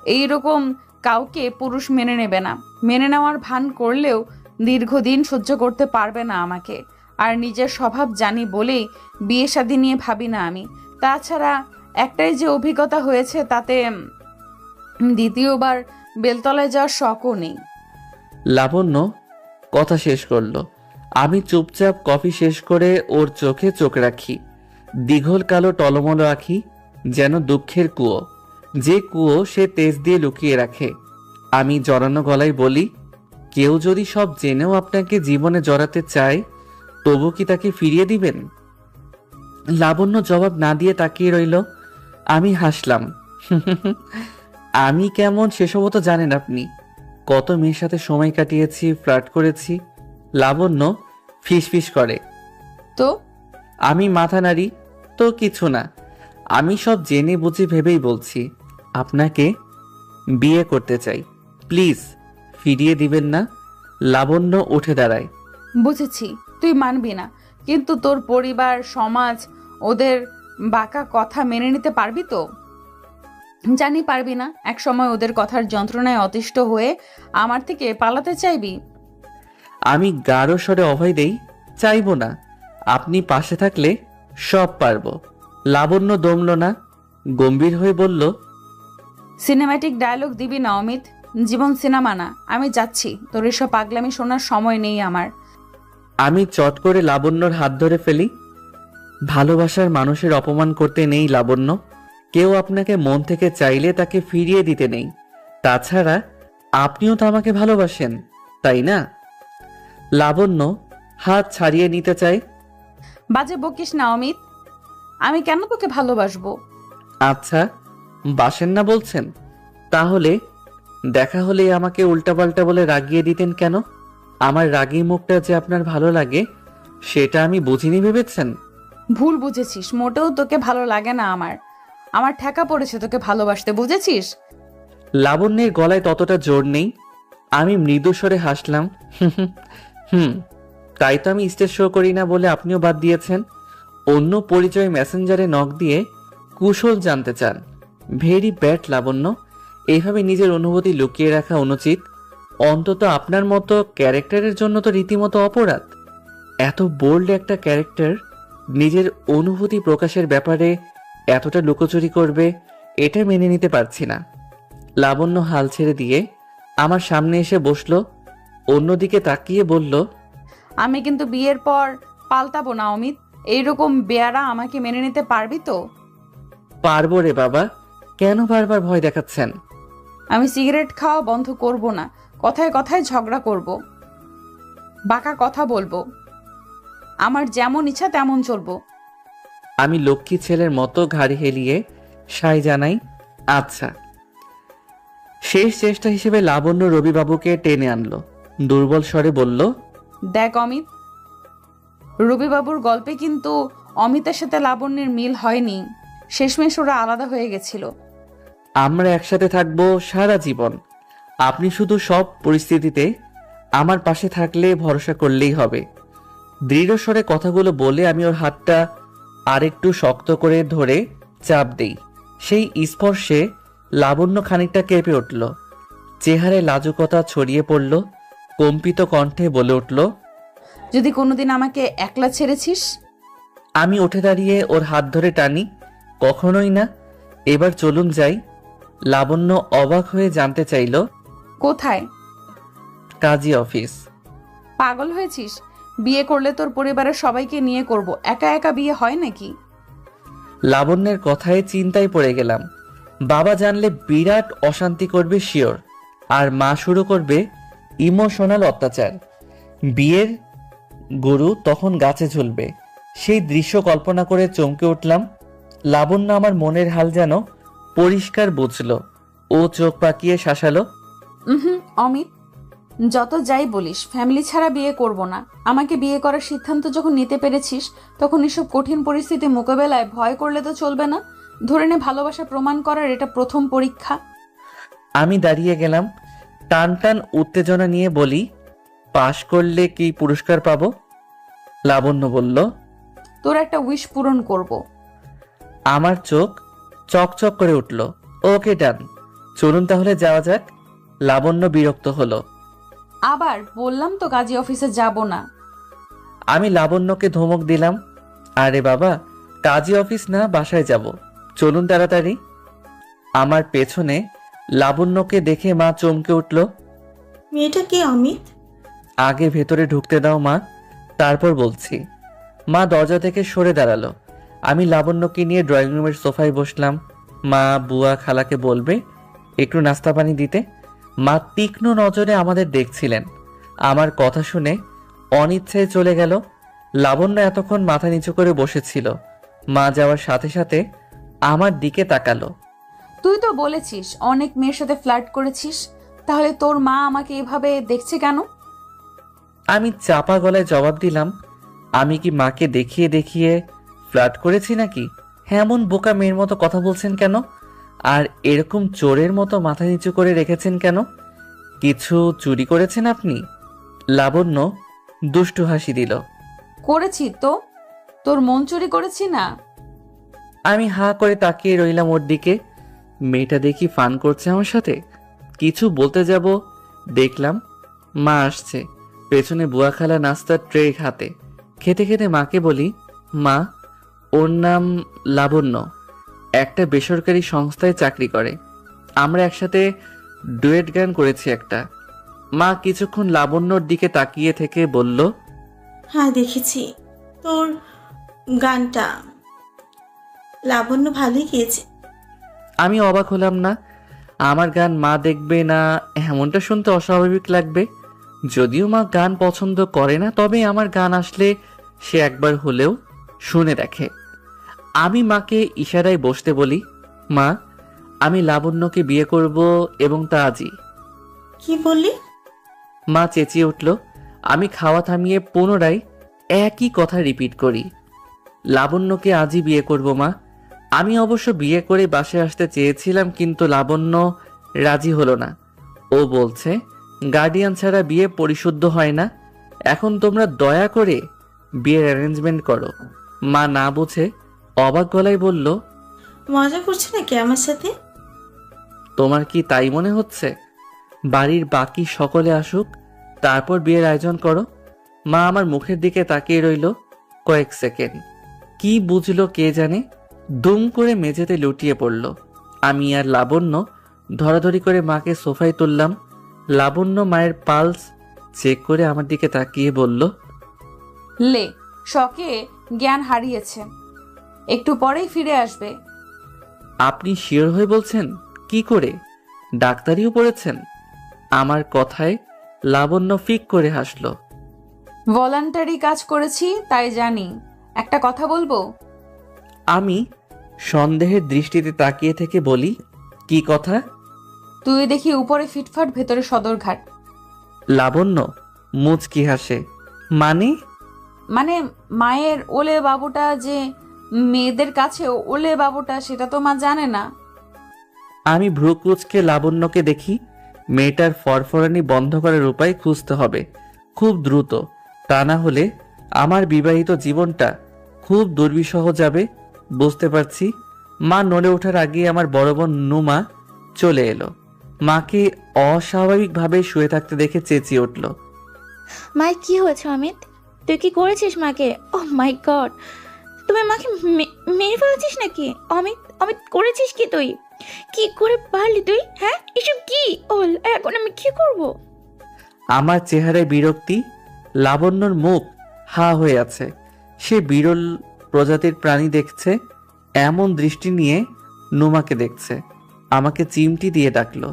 এইরকম কাউকে পুরুষ মেনে নেবে না। মেনে নেওয়ার ভান করলেও দীর্ঘদিন সহ্য করতে পারবে না আমাকে। আর নিজের স্বভাব জানি বলেই বিয়ে শাদী নিয়ে ভাবি না আমি। তাছাড়া একটাই যে অভিজ্ঞতা হয়েছে, তাতে দ্বিতীয়বার বেলতলায় যাওয়ার শখও নেই। লাবণ্য কথা শেষ করলো। আমি চুপচাপ কফি শেষ করে ওর চোখে চোখ রাখি। দীঘল কালো টলমলো আঁখি, যেন দুঃখের কুয়ো। যে কুয়ো সে তেজ দিয়ে লুকিয়ে রাখে। আমি জড়ানো গলায় বলি, কেউ যদি সব জেনেও আপনাকে জীবনে জড়াতে চায়, তবু কি তাকে ফিরিয়ে দিবেন? লাবণ্য জবাব না দিয়ে তাকিয়ে রইল। আমি হাসলাম। আমি কেমন সেসবও তো জানেন আপনি। কত মেয়ের সাথে সময় কাটিয়েছি, ফ্লার্ট করেছি। লাবণ্য ফিসফিস করে। তো আমি মাথা নাড়ি, তো কিছু না। আমি সব জেনে বুঝে ভেবেই বলছি, আপনাকে বিয়ে করতে চাই। প্লিজ ফিরিয়ে দিবেন না। লাবণ্য উঠে দাঁড়ায়। বুঝেছি তুই মানবি না, কিন্তু তোর পরিবার, সমাজ, ওদের বাঁকা কথা মেনে নিতে পারবি তো? জানি পারবি না। এক সময় ওদের কথার যন্ত্রণায় অতিষ্ঠ হয়ে আমার থেকে পালাতে চাইবি। আমি গাঢ় স্বরে অভয় দেই, চাইবো না। আপনি পাশে থাকলে সব পারবো। লাবণ্য দমল না, গম্ভীর হয়ে বলল, সিনেম্যাটিক ডায়লগ দিবি না অমিত। জীবন সিনেমা না। আমি যাচ্ছি, তোর এসব পাগলামি শোনার সময় নেই আমার। আমি চট করে লাবণ্যর হাত ধরে ফেলি। ভালোবাসার মানুষের অপমান করতে নেই লাবণ্য। কেউ আপনাকে মন থেকে চাইলে তাকে ফিরিয়ে দিতে নেই। তাছাড়া আপনিও তো আমাকে ভালোবাসেন। তাই না? লাবণ্য হাত ছাড়িয়ে নিতে চায়। বাজে বকিস না অমিত, আমি কেন তোকে ভালোবাসবো? আচ্ছা, বাসেন না বলছেন? তাহলে দেখা হলেই আমাকে উল্টাপাল্টা বলে রাগিয়ে দিতেন কেন? আমার রাগী মুখটা যে আপনার ভালো লাগে সেটা আমি বুঝিনি ভেবেছেন? ভুল বুঝেছিস, মোটেও তোকে ভালো লাগে না আমার। আমার ঠেকা পড়েছে তোকে ভালোবাসতে, বুঝেছিস? লাবণ্যের গলায় ততটা জোর নেই। আমি মৃদু স্বরে হাসলাম। হুম, তাই তো আমি স্টেজ শো করি না বলে আপনিও বাদ দিয়েছেন। অন্য পরিচয় মেসেঞ্জারে নক দিয়ে কুশল জানতে চান। ভেরি ব্যাড লাবণ্য, এইভাবে নিজের অনুভূতি লুকিয়ে রাখা অনুচিত। অন্তত আপনার মতো ক্যারেক্টারের জন্য তো রীতিমতো অপরাধ। এত বোল্ড একটা ক্যারেক্টার নিজের অনুভূতি প্রকাশের ব্যাপারে এতটা লুকোচুরি করবে, এটা মেনে নিতে পারছি না। লাবণ্য হাল ছেড়ে দিয়ে আমার সামনে এসে বসলো, অন্যদিকে তাকিয়ে বলল, আমি কিন্তু বিয়ের পর পাল্টাবো না অমিত। এইরকম বেয়ারা আমাকে মেনে নিতে পারবি তো? পারবো রে বাবা, কেন বারবার ভয় দেখাচ্ছেন? আমি সিগারেট খাওয়া বন্ধ করব না, কথায় কথায় ঝগড়া করব, বাঁকা কথা বলবো, আমার যেমন ইচ্ছা তেমন চলবো। আমি লক্ষ্মী ছেলের মতো ঘাড়ি হেলিয়ে সাই জানাই, আচ্ছা। শেষ চেষ্টা হিসেবে লাবণ্য রবিবাবুকে টেনে আনলো, দুর্বল স্বরে বলল, দেখ অমিত, রবিবাবুর গল্পে কিন্তু অমিতের সাথে লাবণ্যের মিল হয়নি। শেষমেশ ওরা আলাদা হয়ে গেছিল। আমরা একসাথে থাকবো সারা জীবন। আপনি শুধু সব পরিস্থিতিতে আমার পাশে থাকলে ভরসা করলেই হবে। দৃঢ় স্বরে কথাগুলো বলে আমি ওর হাতটা আরেকটু শক্ত করে ধরে চাপ দেই। সেই স্পর্শে লাবণ্য খানিকটা কেঁপে উঠল, চেহারায় লাজুকতা ছড়িয়ে পড়ল, কম্পিত কণ্ঠে বলে উঠল, যদি কোনোদিন আমাকে একলা ছেড়েছিস? আমি উঠে দাঁড়িয়ে ওর হাত ধরে টানি, কখনোই না, এবার চলুন যাই। লাবণ্য অবাক হয়ে জানতে চাইল, কোথায়? কাজী অফিস। পাগল হয়েছিস? বিয়ে করলে তোর পরিবারের সবাইকে নিয়ে করব, একা একা বিয়ে হয় নাকি? লাবণ্যের কথায় চিন্তায় পড়ে গেলাম। বাবা জানলে বিরাট অশান্তি করবে শিওর, আর মা শুরু করবে ইমোশনাল অত্যাচার। বিয়ের গরু তখন গাছে ঝুলবে। সেই দৃশ্য কল্পনা করে চমকে উঠলাম। লাবণ্য আমার মনের হাল যেন পরিষ্কার বুঝলো। ও চোখ পাকিয়ে শাসালো, অমিত, যত যাই বলিস ফ্যামিলি ছাড়া বিয়ে করব না। আমাকে বিয়ে করার সিদ্ধান্ত যখন নিতে পেরেছিস তখন এসব কঠিন পরিস্থিতি মোকাবেলায় ভয় করলে তো চলবে না। ধরে নে ভালোবাসা প্রমাণ করার এটা প্রথম পরীক্ষা। আমি দাঁড়িয়ে গেলাম, টান টান উত্তেজনা নিয়ে বলি, পাশ করলে কি পুরস্কার পাবো? লাবণ্য বলল, তোর একটা উইশ পূরণ করব। আমার চোখ চকচক করে উঠল। ওকে ডান, চলুন তাহলে যাওয়া যাক। লাবণ্য বিরক্ত হলো। আবার বললাম তো কাজী অফিসে যাব না। আমি লাবণ্যকে ধমক দিলাম, আরে বাবা, কাজী অফিস না, বাসায় যাব, চলুন তাড়াতাড়ি। আমার পেছনে লাবণ্যকে দেখে মা চমকে উঠল। মেয়েটা কে অমিত? আগে ভেতরে ঢুকতে দাও মা, তারপর বলছি। মা দরজা থেকে সরে দাঁড়ালো। আমি লাবণ্যকে নিয়ে ড্রয়িং রুমের সোফায় বসলাম। মা বুয়া খালাকে বলবে একটু নাস্তা পানি দিতে। মা তীক্ষ্ণ নজরে আমাদের দেখছিলেন। আমার কথা শুনে অনিচ্ছায় চলে গেল। লাবণ্য এতক্ষণ মাথা নিচু করে বসেছিল। মা যাওয়ার সাথে সাথে আমার দিকে তাকালো। তুই তো বলেছিস অনেক মেয়ের সাথে ফ্লার্ট করেছিস, তাহলে তোর মা আমাকে এভাবে দেখছে কেন? আমি চাপা গলায় জবাব দিলাম, আমি কি মাকে দেখিয়ে দেখিয়ে ফ্লার্ট করেছি নাকি? এমন বোকা মেয়ের মতো কথা বলছেন কেন? আর এরকম চোরের মতো মাথা নিচু করে রেখেছেন কেন? কিছু চুরি করেছেন আপনি? লাবণ্য দুষ্টু হাসি দিল। করেছি তো, তোর মন চুরি করেছি না? আমি হাঁ করে তাকিয়ে রইলাম ওর দিকে। মেয়েটা দেখি ফান করছে আমার সাথে। কিছু বলতে যাব, দেখলাম মা আসছে। পেছনে বুয়া খালা নাস্তার ট্রে হাতে। খেতে খেতে মাকে বলি, মা, ওর নাম লাবণ্য, একটা বেসরকারি সংস্থায় চাকরি করে। আমরা একসাথে ডুয়েট গান করেছি একটা। মা কিছুক্ষণ লাবণ্যর দিকে তাকিয়ে থেকে বলল, হ্যাঁ দেখেছি তোর গানটা, লাবণ্য ভালোই গিয়েছে। আমি অবাক হলাম না। আমার গান মা দেখবে না এমনটা শুনতে অস্বাভাবিক লাগবে। যদিও মা গান পছন্দ করে না, তবে আমার গান আসলে সে একবার হলেও শুনে দেখে। আমি মাকে ইশারায় বসতে বলি, মা আমি লাবণ্যকে বিয়ে করব এবং তা আজই। কি বললি? মা চেঁচিয়ে উঠল। আমি খাওয়া থামিয়ে পুনরায় একই কথা রিপিট করি, লাবণ্যকে আজই বিয়ে করব মা। আমি অবশ্য বিয়ে করে বাসায় আসতে চেয়েছিলাম, কিন্তু লাবণ্য রাজি হলো না। ও বলছে গার্ডিয়ান ছাড়া বিয়ে পরিশুদ্ধ হয় না। এখন তোমরা দয়া করে বিয়ের অ্যারেঞ্জমেন্ট করো। মা না বুঝে অবাক গলায় বলল, মজা করছে নাকি আমার সাথে? তোমার কি তাই মনে হচ্ছে? বাড়ির বাকি সকলে আসুক, তারপর বিয়ের আয়োজন করো। মা আমার মুখের দিকে তাকিয়ে রইল কয়েক সেকেন্ড। কি বুঝলো কে জানে, দুম করে মেঝেতে লুটিয়ে পড়ল। আমি আর লাবণ্য ধরাধরি করে মাকে সোফায় তুললাম। লাবণ্য মায়ের পালস চেক করে আমার দিকে তাকিয়ে বলল, লে, শকে জ্ঞান হারিয়েছে, একটু পরেই ফিরে আসবে। আপনি শিওর হয়ে বলছেন? কি করে? ডাক্তারিও পড়েছেন? আমার কথায় লাবণ্য ফিক করে হাসল। ভলান্টারি কাজ করেছি তাই জানি। একটা কথা বলবো? আমি সন্দেহের দৃষ্টিতে তাকিয়ে থেকে বলি, কি কথা? তুই দেখি উপরে ফিটফাট, ভেতরে সদরঘাট। লাবণ্য মুচকি হাসে। মানে? মানে মায়ের ওলে বাবুটা যে মেয়েদের কাছে ওলে বাবুটা, সেটা তো মা জানে না। আমি ভ্রু কুঁচকে লাবণ্যকে দেখি। মেয়েটার ফরফরানি বন্ধ করার উপায় খুঁজতে হবে খুব দ্রুত, তা না হলে আমার বিবাহিত জীবনটা খুব দুর্বিষহ যাবে। বুঝতে পারছি। মা নড়ে ওঠার আগে আমার বড় বোন নুমা চলে এলো। মাকে অস্বাভাবিকভাবে শুয়ে থাকতে দেখে চেঁচিয়ে উঠল, মায়ের কি হয়েছে অমিত? তুই কি করেছিস মাকে? ও মাই গড, তুমি মাকে মেরে ফেলেছিস নাকি? অমিত, অমিত করেছিস কি তুই? কি করে পারলি তুই? হ্যাঁ, এসব কি? এখন আমি কি করব? আমার চেহারায় বিরক্তি। লাবণ্যর মুখ হা হয়ে আছে। সে বিরল প্রজাতির প্রাণী দেখছে এমন দৃষ্টি নিয়ে নুমাকে দেখছে। আমাকে চিমটি দিয়ে ডাকলো,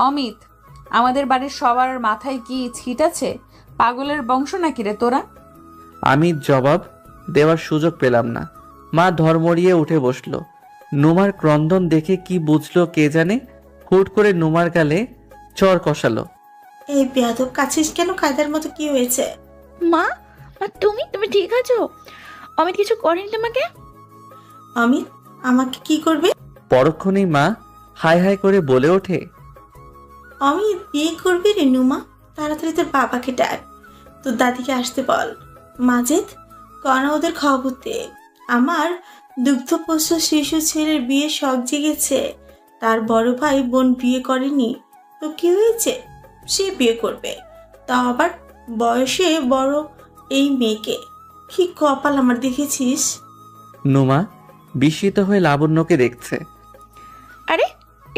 অমিত, আমাদের বাড়ির সবার মাথায় কি ছিট আছে? পাগলের বংশ নাকি রে তোরা? আমি জবাব দেওয়ার সুযোগ পেলাম না। মা ধর্মড়িয়ে উঠে বসলো। নুমার ক্রন্দন দেখে কি বুঝলো কে জানে, হুট করে নুমার গালে চর কষালো। এই বেয়াদব কাছিস কেন? কায়দার মতো কি হয়েছে? মা, মা তুমি তুমি ঠিক আছো? অমিত কিছু করেনি তোমাকে? অমিত আমাকে কি করবে? পরক্ষণেই মা হাই হাই করে বলে ওঠে, অমিত বিয়ে করবি রে নুমা? তাড়াতাড়ি তোর বাবাকে ডাক, তোর দাদিকে আসতে বল। মাজেদ, কনা ওদের খবর দে। আমার দুগ্ধপোষ্য শিশু ছেলের বিয়ে শখ জেগেছে। তার বড় ভাই বোন বিয়ে করেনি, তো কি হয়েছে? সে বিয়ে করবে, তাও আবার বয়সে বড় এই মেয়েকে। কি কপাল আমার, দেখেছিস? নুমা বিস্মিত হয়ে লাবণ্যকে দেখছে। আরে,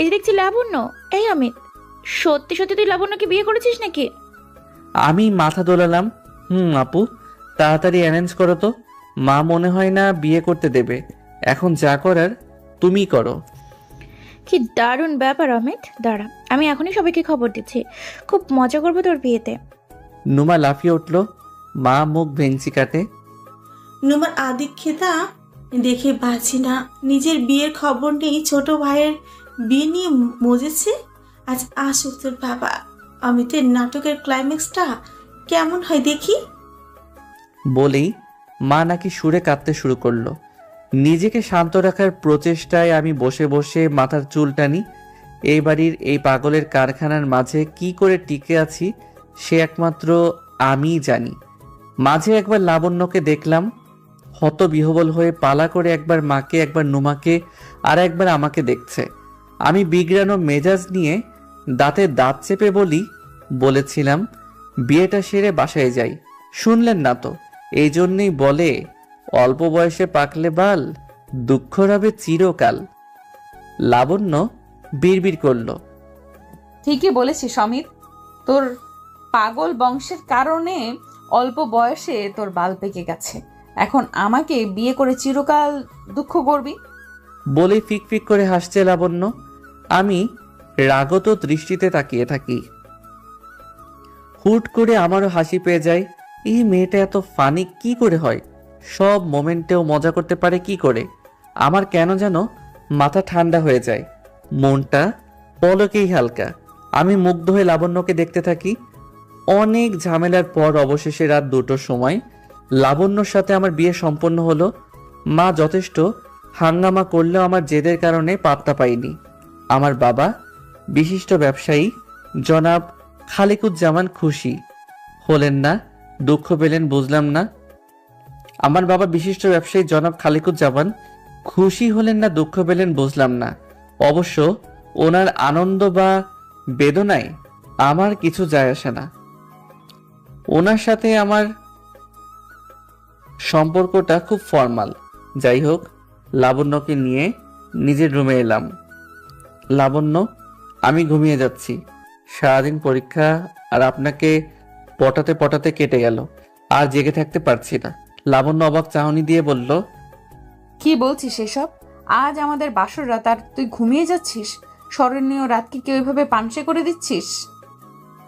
এই দেখছি লাবণ্য। এই অমিত, সত্যি সত্যি তুই লাবণ্যকে বিয়ে করেছিস নাকি? আমি মাথা দোলালাম। আপু, তাড়াতাড়ি অ্যারেঞ্জ করো তো। মা মনে হয় না বিয়ে করতে দেবে। এখন যা করার তুমি করো। কি দারুণ ব্যাপার অমিত, দাঁড়া আমি এখনই সবাইকে খবর দিচ্ছি। খুব মজা করবো তোর বিয়েতে। নুমা লাফিয়ে উঠল। মা মুখ ভেঙচি কাটে। নুমার আদিক্ষেতা দেখে বাঁচি না। নিজের বিয়ের খবর নেই, ছোট ভাইয়ের বিয়ে নিয়ে মজেছে। আজ আসুক তোর বাবা। অমিতের নাটকের ক্লাইম্যাক্সটা কেমন হয় দেখি। বলেই মা নাকি সুরে কাঁদতে শুরু করলো। নিজেকে শান্ত রাখার প্রচেষ্টায় আমি বসে বসে মাথার চুল টানি। এই বাড়ির এই পাগলের কারখানার মাঝে কি করে টিকে আছি সে একমাত্র আমিই জানি। মাঝে একবার লাবণ্যকে দেখলাম হতবিহ্বল হয়ে পালা করে একবার মাকে, একবার নুমাকে, আর একবার আমাকে দেখছে। আমি বিগড়ানো মেজাজ নিয়ে দাঁতে দাঁত চেপে বলেছিলাম বিয়েটা সেরে বাসায় যাই। শুনলেন না তো। এই জন্যই বলে অল্প বয়সে পাকলে বাল, দুঃখ রবে চিরকাল। লাবণ্য বিড়বিড় করল, ঠিকই বলেছিস অমিত, তোর পাগল বংশের কারণে অল্প বয়সে তোর বাল পেকে গেছে। এখন আমাকে বিয়ে করে চিরকাল দুঃখ করবি? বলে ফিক ফিক করে হাসছে লাবণ্য। আমি রাগত দৃষ্টিতে তাকিয়ে থাকি। হুট করে আমারও হাসি পেয়ে যায়। এই মেয়েটা এত ফানি কি করে হয়? সব মোমেন্টেও মজা করতে পারে কি করে? আমার কেন যেন মাথা ঠান্ডা হয়ে যায়, মনটা পলকেই হালকা। আমি মুগ্ধ হয়ে লাবণ্যকে দেখতে থাকি। অনেক ঝামেলার পর অবশেষে রাত 2টোর সময় লাবণ্যর সাথে আমার বিয়ে সম্পন্ন হলো। মা যথেষ্ট হাঙ্গামা করলেও আমার জেদের কারণে পাত্তা পাইনি। আমার বাবা বিশিষ্ট ব্যবসায়ী জনাব খালিকুজ্জামান খুশি হলেন না, দুঃখ পেলেন বুঝলাম না। আমার বাবা বিশিষ্ট ব্যবসায়ী জনাব খালিকুজ্জামান খুশি হলেন না দুঃখ পেলেন বুঝলাম না। অবশ্য ওনার আনন্দ বা বেদনায় আমার কিছু যায় আসে না। ওনার সাথে আমার সম্পর্কটা খুব ফর্মাল। যাই হোক, লাবণ্যকে নিয়ে নিজের রুমে এলাম। লাবণ্য, আমি ঘুমিয়ে যাচ্ছি। সারাদিন পরীক্ষা আর আপনাকে পটাতে পটাতে কেটে গেল, আর জেগে থাকতে পারছি না। লাবণ্য অবাক চাহনি দিয়ে বলল, কি বলছিস এসব? আজ আমাদের বাসর রাত আর তুই ঘুমিয়ে যাচ্ছিস? স্মরণীয় রাতকে কেউ এভাবে পানসে করে দিচ্ছিস?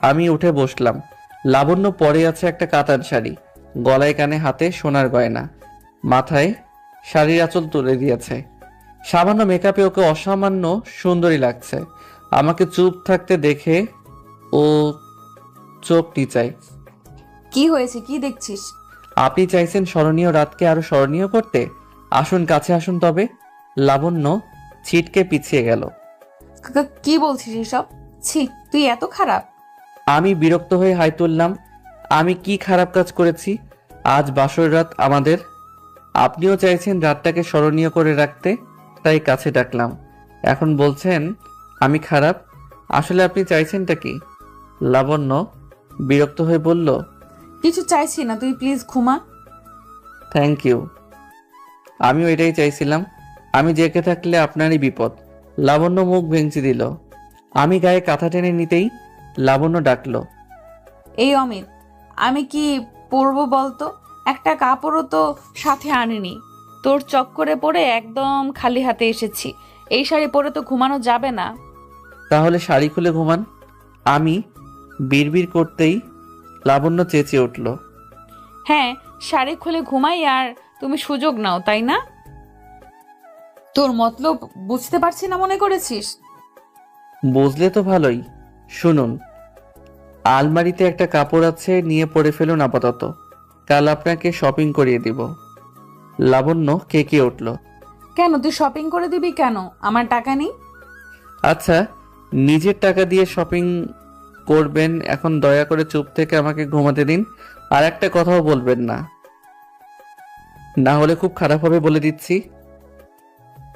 আমি উঠে বসলাম। লাবণ্য পরে আছে একটা কাতান শাড়ি, গলায় কানে হাতে সোনার গয়না, মাথায় শাড়ির আঁচল তুলে দিয়েছে। সামান্য মেকআপে ওকে অসামান্য সুন্দরী লাগছে। আমাকে চুপ থাকতে দেখে ও চোখ টিচায়। কি হয়েছে, কি দেখছিস? আপনি চাইছেন স্মরণীয় রাতকে আরো স্মরণীয় করতে? আসুন, কাছে আসুন তবে। লাবণ্য ছিটকে পিছিয়ে গেল। কি বলছিস এসব? ছি, তুই এত খারাপ? আমি বিরক্ত হয়ে হাই তুললাম। আমি কি খারাপ কাজ করেছি? আজ বাসর রাত আমাদের। আপনিও চাইছেন রাতটাকে স্মরণীয় করে রাখতে, তাই কাছে ডাকলাম। এখন বলছেন আমি খারাপ? আসলে আপনি চাইছেনটা কি? লাবণ্য বিরক্ত হয়ে বলল, কিছু চাইছি না, তুই প্লিজ ঘুমা। Thank you. আমিও এটাই চাইছিলাম। আমি জেগে থাকলে আপনারই বিপদ। লাবণ্য মুখ ভেঙচি দিল। আমি গায়ে কাঁথা টেনে নিতেই লাবণ্য ডাকলো, এই অমিত, আমি কি পরবো বলতো? একটা কাপড়ও তো সাথে আনিনি। তোর চক্করে পড়ে একদম খালি হাতে এসেছি। এই শাড়ি পরে তো ঘুমানো যাবে না। তাহলে শাড়ি খুলে ঘুমান। আমি বিড়বিড় করতেই লাবণ্য চেঁচিয়ে উঠল, হ্যাঁ, শাড়ি খুলে ঘুমাই আর তুমি সুযোগ নাও, তাই না? তোর মতলব বুঝতে পারছি না মনে করেছিস? বুঝলে তো ভালোই। শুনুন, আলমারিতে একটা কাপড় আছে, নিয়ে পরে ফেলুন আপাতত। কাল আপনাকে শপিং করিয়ে দিব। লাবণ্য কেঁকে উঠল। কেন, তুই শপিং করে দিবি কেন? আমার টাকা নেই। আচ্ছা, নিজের টাকা দিয়ে শপিং করবেন। এখন দয়া করে চুপ থেকে আমাকে ঘুমাতে দিন। আর একটা কথাও বলবেন না, না হলে খুব খারাপ হবে বলে দিচ্ছি।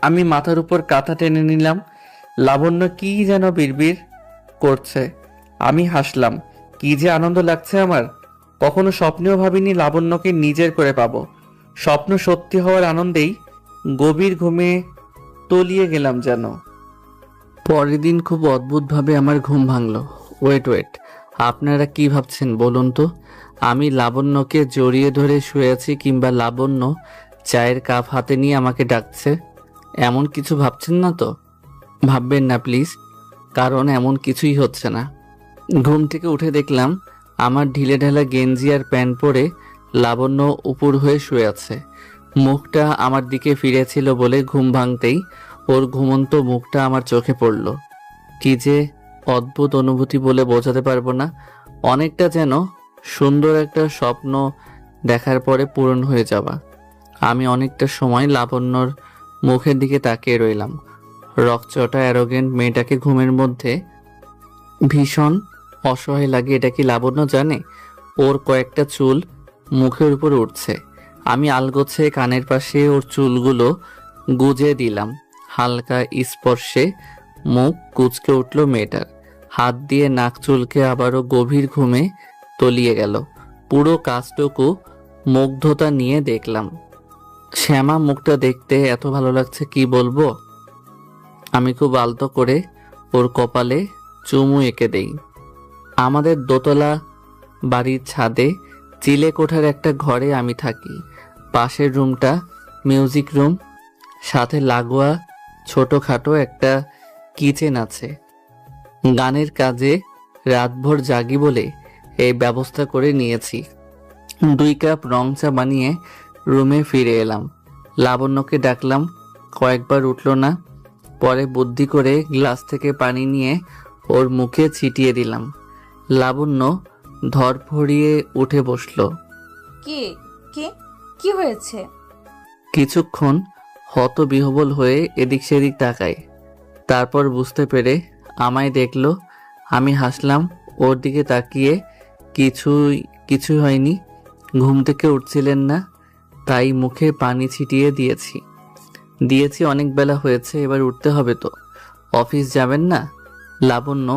আমি মাথার উপর কাঁথা টেনে নিলাম। লাবণ্য কি যেন বিড়বিড় করছে। আমি হাসলাম। কি যে আনন্দ লাগছে আমার। কখনো স্বপ্নেও ভাবিনি লাবণ্যকে নিজের করে পাবো। স্বপ্ন সত্যি হওয়ার আনন্দেই গভীর ঘুমে তলিয়ে গেলাম যেন। পরের দিন খুব অদ্ভুতভাবে আমার ঘুম ভাঙলো। ওয়েট, আপনারা কি ভাবছেন বলুন তো? আমি লাবণ্যকে জড়িয়ে ধরে শুয়ে আছি, কিংবা লাবণ্য চায়ের কাপ হাতে নিয়ে আমাকে ডাকছে? এমন কিছু ভাবছেন না তো? ভাববেন না প্লিজ, কারণ এমন কিছুই হচ্ছে না। ঘুম থেকে উঠে দেখলাম আমার ঢিলেঢালা গেঞ্জি আর প্যান্ট পরে লাবণ্য উপর হয়ে শুয়ে আছে। মুখটা আমার দিকে ফিরেছিল বলে ঘুম ভাঙতেই ওর ঘুমন্ত মুখটা আমার চোখে পড়ল। কি যে অদ্ভুত অনুভূতি বলে বোঝাতে পারবো না। অনেকটা যেন সুন্দর একটা স্বপ্ন দেখার পরে পূরণ হয়ে যাওয়া। আমি অনেকটা সময় লাবণ্যর মুখের দিকে তাকিয়ে রইলাম। রকচটা অ্যারোগেন্ট মেয়েটাকে ঘুমের মধ্যে ভীষণ অসহায় লাগে, এটা কি লাবণ্য জানে? ওর কয়েকটা চুল মুখের উপর উঠছে। আমি আলগোছে কানের পাশে ওর চুলগুলো গুজে দিলাম। হালকা স্পর্শে মুখ কুঁচকে উঠল মেয়েটার। হাত দিয়ে নাক চুলকে আবারও গভীর ঘুমে তলিয়ে গেল। পুরো কাজটুকু মুগ্ধতা নিয়ে দেখলাম। শ্যামা মুখটা দেখতে এত ভালো লাগছে কি বলবো। আমি খুব আলতো করে ওর কপালে চুমু এঁকে দেই। আমাদের দোতলা বাড়ির ছাদে চিলে কোঠার একটা ঘরে আমি থাকি। পাশের রুমটা মিউজিক রুম, সাথে লাগোয়া ছোটখাটো একটা কিচেন আছে। গানের কাজে রাতভর জাগি বলে এই ব্যবস্থা করে নিয়েছি। 2 কাপ রং চা বানিয়ে রুমে ফিরে এলাম। লাবণ্যকে ডাকলাম, কয়েকবার উঠল না। পরে বুদ্ধি করে গ্লাস থেকে পানি নিয়ে ওর মুখে ছিটিয়ে দিলাম। লাবণ্য ধরফড়িয়ে উঠে বসলো। কে কে কি হয়েছে? কিছুক্ষণ হতবিহ্বল হয়ে এদিক সেদিক তাকায়, তারপর বুঝতে পেরে আমায় দেখলো। আমি হাসলাম ওর দিকে তাকিয়ে। কিছুই হয়নি। ঘুম থেকে উঠছিলেন না, তাই মুখে পানি ছিটিয়ে দিয়েছি। অনেক বেলা হয়েছে, এবার উঠতে হবে তো। অফিস যাবেন না? লাবণ্য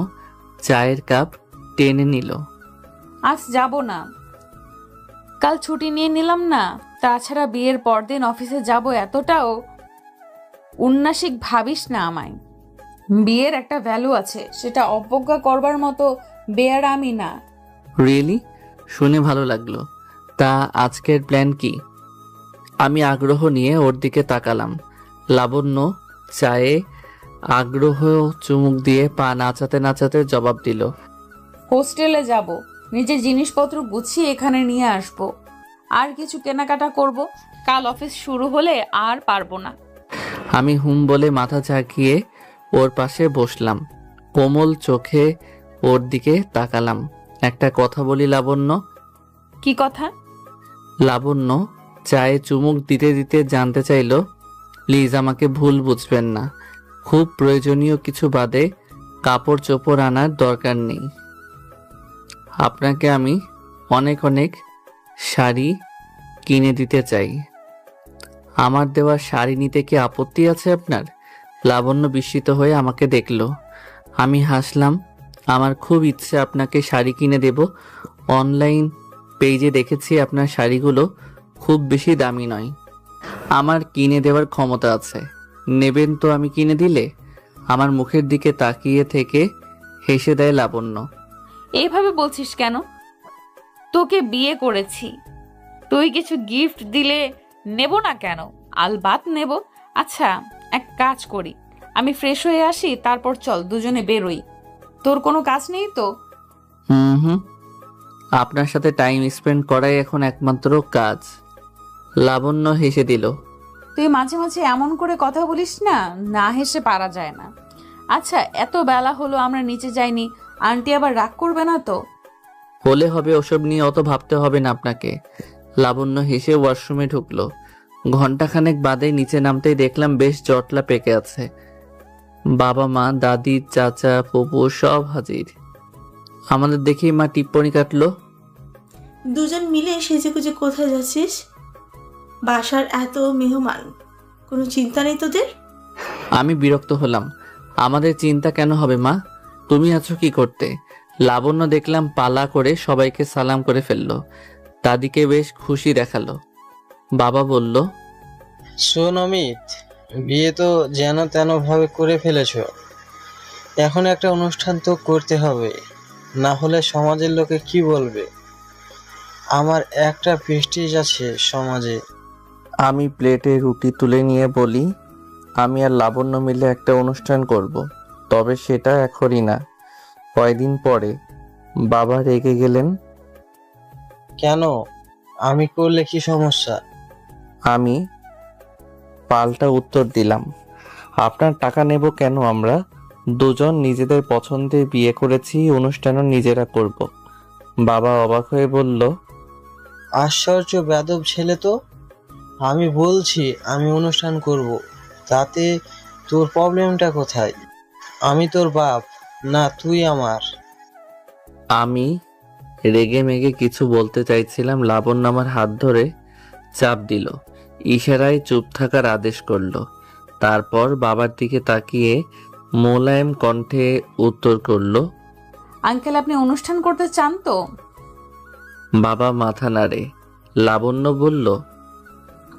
চায়ের কাপ টেনে নিল। আজ যাব না, কাল ছুটি নিয়ে নিলাম না। তাছাড়া বিয়ের পরদিন অফিসে যাব, এতটাও উন্নাসিক ভাবিস না আমায়। বিয়ের একটা ভ্যালু আছে, সেটা অবজ্ঞা করবার মতো বেয়ার আমি না। রিয়েলি? শুনে ভালো লাগলো। তা আজকের প্ল্যান কি? আমি আগ্রহ নিয়ে ওর দিকে তাকালাম। লাবণ্য চায়ে আগ্রহ চুমুক দিয়ে পা নাচাতে নাচাতে জবাব দিল। হোস্টেলে যাব, নিজের জিনিসপত্র গুছিয়ে এখানে নিয়ে আসব, আর কিছু কেনাকাটা করব। কাল অফিস শুরু হলে আর পারবো না। আমি হুম বলে মাথা ঝাঁকিয়ে ওর পাশে বসলাম। কোমল চোখে ওর দিকে তাকালাম। একটা কথা বলি লাবণ্য। কি কথা? লাবণ্য চায়ে চুমুক দিতে দিতে জানতে চাইল, প্লিজ আমাকে ভুল বুঝবেন না। খুব প্রয়োজনীয় কিছু বাদে কাপড় চোপড় আনার দরকার নেই। আপনাকে আমি অনেক অনেক শাড়ি কিনে দিতে চাই। আমার দেওয়া শাড়ি নিতে কি আপত্তি আছে আপনার? লাবণ্য বিস্মিত হয়ে আমাকে দেখলো। আমি হাসলাম। আমার খুব ইচ্ছে আপনাকে শাড়ি কিনে দেব। অনলাইন পেজে দেখেছি আপনার শাড়িগুলো খুব বেশি দামি নয়। আমার কিনে দেওয়ার ক্ষমতা আছে। নেবেন তো আমি কিনে দিলে? আমার মুখের দিকে তাকিয়ে থেকে হেসে দেয় লাবণ্য। এইভাবে বলছিস কেন? তোকে বিয়ে করেছি, তুই কিছু গিফট দিলে নেব না কেন? আলবাত নেব। আচ্ছা, এক কাজ করি, আমি ফ্রেশ হয়ে আসি, তারপর চল দুজনে বেরোই। তোর কোনো কাজ নেই তো? হুম, আপনার সাথে টাইম স্পেন্ড করাই এখন একমাত্র কাজ। লাবণ্য হেসে দিল। তুই মাঝে মাঝে এমন করে কথা বলিস না, না হেসে পারা যায় না। আচ্ছা, এত বেলা হলো আমরা নিচে যাইনি, আন্টি আবার রাগ করবে না তো? হলে হবে, ওসব নিয়ে অত ভাবতে হবে না আপনাকে। লাবণ্য হেসে ওয়াশরুমে ঢুকলো। ঘন্টাখানেক বাদে নিচে নামতেই দেখলাম বেশ জটলা পেকে আছে। বাবা মা, দাদি, চাচা, ফুপু সব হাজির। আমাদের দেখেই মা টিপ্পনি কাটলো। দুজন মিলে সেজেগুজে কোথায় যাচ্ছিস? বাসার এত মেহমান, কোনো চিন্তা নেই তোদের? আমি বিরক্ত হলাম। আমাদের চিন্তা কেন হবে মা? তুমি আছো কি করতে? লাবণ্য দেখলাম পালা করে সবাইকে সালাম করে ফেললো। দাদিকে বেশ খুশি দেখালো। বাবা বলল, শোন অমিত, বিয়ে তো যেন তেন ভাবে করে ফেলেছো। এখন একটা অনুষ্ঠান তো করতে হবে, না হলে সমাজের লোকে কি বলবে? আমার একটা প্রেস্টিজ আছে সমাজে। আমি প্লেটে রুটি তুলে নিয়ে বলি, আমি আর লাবণ্য মিলে একটা অনুষ্ঠান করব, তবে সেটা এখনই না, কয়দিন পরে। বাবা রেগে গেলেন। কেন? আমি করলে কি সমস্যা? আমি পাল্টা উত্তর দিলাম, আপনার টাকা নেব কেন? আমরা দুজন নিজেদের পছন্দে বিয়ে করেছি, অনুষ্ঠানও নিজেরা করব। বাবা অবাক হয়ে বলল, আশ্চর্য বেয়াদব ছেলে তো। আমি বলছি আমি অনুষ্ঠান করব, তাতে তোর প্রবলেমটা কোথায়? আমি তোর বাপ না তুই আমার? আমি রেগে মেগে কিছু বলতে চাইছিলাম, লাবণ্য আমার হাত ধরে চাপ দিল, ইশারায় চুপ থাকার আদেশ করলো। তারপর বাবার দিকে তাকিয়ে মোলায়েম কণ্ঠে উত্তর করলো, আঙ্কেল, আপনি অনুষ্ঠান করতে চান তো? বাবা মাথা নাড়ে। লাবণ্য বলল,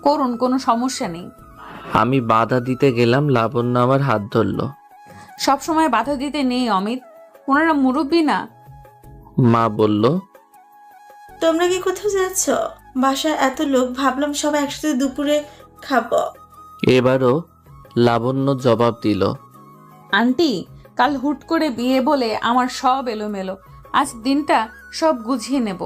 করুন, কোনো সমস্যা নেই। আমি বাধা দিতে গেলাম, লাবণ্য আমার হাত ধরলো। সব সময় বাধা দিতে নেই অমিত, ওনারা মুরব্বী না। মা বলল, তোমরা কি কোথাও যাচ্ছ? বাসায় এত লোক, ভাবলাম সবাই একসাথে দুপুরে খাবো। এবারও লাবণ্য জবাব দিল, আন্টি, কাল হুট করে বিয়ে বলে আমার সব এলোমেলো। আজ দিনটা সব গুছিয়ে নেব।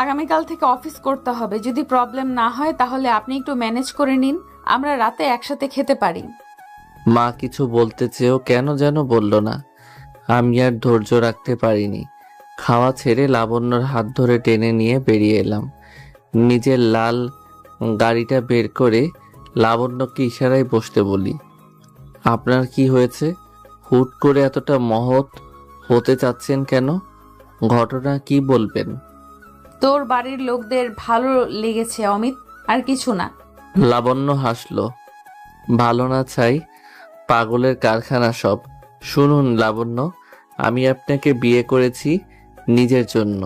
আগামীকাল থেকে অফিস করতে হবে। যদি প্রবলেম না হয় তাহলে আপনি একটু ম্যানেজ করে নিন, আমরা রাতে একসাথে খেতে পারি। মা কিছু বলতে চেয়েও কেন যেন বলল না। আমি আর ধৈর্য রাখতে পারিনি। খাওয়া ছেড়ে লাবণ্যর হাত ধরে টেনে নিয়ে বেরিয়ে এলাম। নিজের লাল গাড়িটা বের করে লাবণ্যকে ইশারায় বসতে বলি। আপনার কি হয়েছে? হুট করে এতটা মহৎ হতে চাচ্ছেন কেন? ঘটনা কি বলবেন? তোর বাড়ির লোকদের ভালো লেগেছে অমিত, আর কিছু না। লাবণ্য হাসল। ভালো না চাই, পাগলের কারখানা সব। শুনুন লাবণ্য, আমি আপনাকে বিয়ে করেছি নিজের জন্য,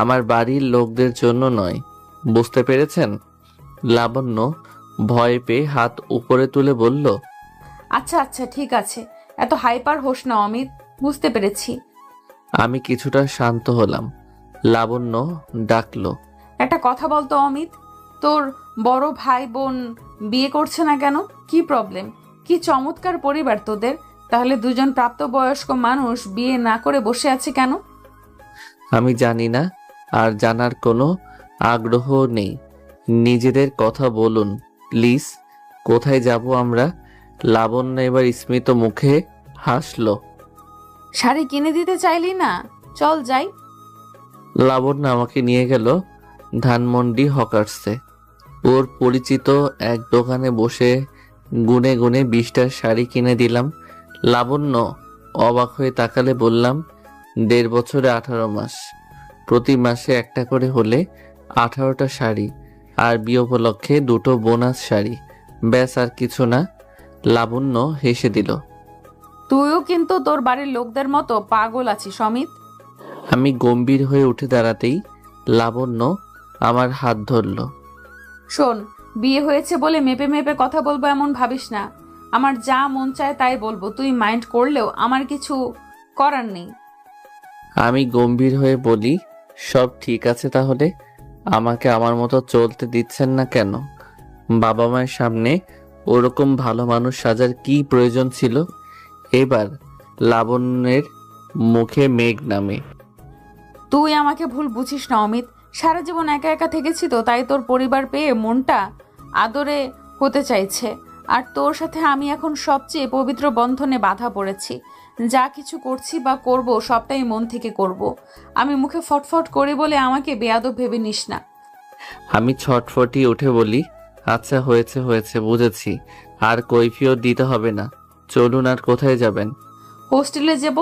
আমার বাড়ির লোকদের জন্য নয়। বুঝতে পেরেছেন? লাবণ্য ভয় পেয়ে হাত উপরে তুলে বলল, আচ্ছা আচ্ছা ঠিক আছে, এত হাইপার হোস না অমিত, বুঝতে পেরেছি। আমি কিছুটা শান্ত হলাম। লাবণ্য ডাকলো, একটা কথা বলতো অমিত, তোর বড় ভাই বোন বিয়ে করছে না কেন? কি প্রবলেম? কি চমৎকার পরিবার তোদের, তাহলে দুজন প্রাপ্তবয়স্ক মানুষ বিয়ে না করে বসে আছে কেন? আমি জানি না, আর জানার কোনো আগ্রহ নেই। নিজেদের কথা বলুন প্লিজ। কোথায় যাব আমরা? লাবণ্য এবার স্মিত মুখে হাসলো। শাড়ি কিনে দিতে চাইলি না? চল যাই। লাবণ্য আমাকে নিয়ে গেল ধানমন্ডি হকার্সে। ওর পরিচিত এক দোকানে বসে গুনে গুনে 20টা শাড়ি কিনে দিলাম। লাবণ্য অবাক হয়ে তাকালে বললাম, 1.5 বছরে 18 মাস, প্রতি মাসে একটা করে হলে 18টা শাড়ি, আর বিয়ে উপলক্ষে 2টো বোনাস শাড়ি, ব্যাস আর কিছু না। লাবণ্য হেসে দিল। তুইও কিন্তু তোর বাড়ির লোকদের মতো পাগল আছিস অমিত। আমি গম্ভীর হয়ে উঠে দাঁড়াতেই লাবণ্য আমার হাত ধরল। শোন, বিয়ে হয়েছে বলে মেপে মেপে কথা বলবো এমন ভাবিস না। আমার যা মন চায় তাই বলবো, তুই মাইন্ড করলেও আমার কিছু করার নেই। আমি গম্ভীর হয়ে বলি, সব ঠিক আছে তাহলে? আমাকে আমার মতো চলতে দিচ্ছেন না কেন? বাবা মায়ের সামনে ওরকম ভালো মানুষ সাজার কি প্রয়োজন ছিল? এবার লাবণ্যের মুখে মেঘ নামে। তুই আমাকে ভুল বুঝিস না অমিত, সারা জীবন একা একা থেকেছি তো, তাই তোর পরিবার পেয়ে মনটা আদরে হতে চাইছে। আর তোর সাথে আমি এখন সবচেয়ে পবিত্র বন্ধনে বাঁধা পড়েছি। যা কিছু করছি বা করব সবটাই মন থেকে করব। আমি মুখে ফটফট করি বলে আমাকে বেয়াদব ভেবে নিস না। আমি ছটফটি উঠে বলি, আচ্ছা হয়েছে হয়েছে, বুঝেছি, আর কৈফিয়ত দিতে হবে না। চলুন, আর কোথায় যাবেন? হোস্টেলে যাব,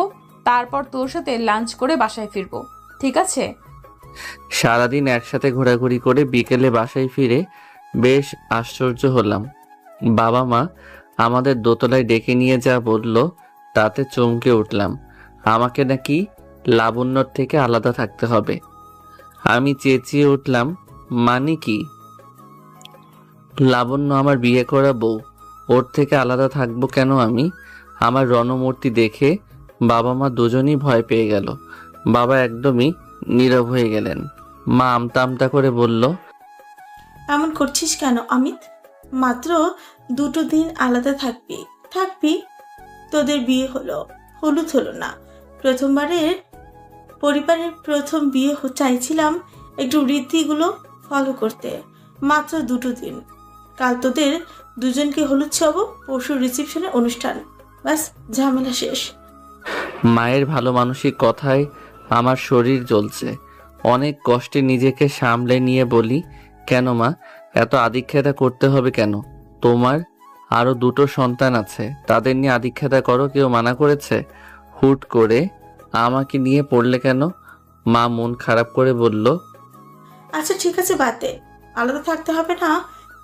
তারপর তোর সাথে লাঞ্চ করে বাসায় ফিরবো, ঠিক আছে? সারাদিন একসাথে ঘোরাঘুরি করে বিকেলে বাসায় ফিরে বেশ আশ্চর্য হলাম। বাবা মা আমাদের দোতলায় ডেকে নিয়ে যা বলল তাতে চমকে উঠলাম। আমাকে নাকি লাবণ্যর থেকে আলাদা থাকতে হবে। আমি চেঁচিয়ে উঠলাম, মানে কি? লাবণ্য আমার বিয়ে করা বউ, ওর থেকে আলাদা থাকবো কেন আমি? আমার রণমূর্তি দেখে বাবা মা দুজনই ভয় পেয়ে গেল। বাবা একদমই নীরব হয়ে গেলেন। মা আমতা আমতা করে বলল, এমন করছিস কেন অমিত? মাত্র 2 দিন আলাদা থাকবি থাকবি, তোদের বিয়ে হলো, হলুদ হলো না। প্রথমবারের পরিবারের প্রথম বিয়ে চাইছিলাম একটু রীতিগুলো ফলো করতে। মাত্র 2 দিন, কাল তোদের দুজনকে হলুদ ছব, পরশু রিসেপশনের অনুষ্ঠান, ব্যাস ঝামেলা শেষ। মায়ের ভালো মানসিক কথায় আমার শরীর জ্বলছে। অনেক কষ্টে নিজেকে সামলে নিয়ে বলি, কেন মা, এত আদিক্ষেতা করতে হবে কেন? তোমার আরো 2টো সন্তান আছে, তাদের নিয়ে আদিক্ষেতা করো, কেউ মানা করেছে? হুট করে আমাকে নিয়ে পড়লে কেন? মা মন খারাপ করে বলল, আচ্ছা ঠিক আছে, বাদে, আলাদা থাকতে হবে না।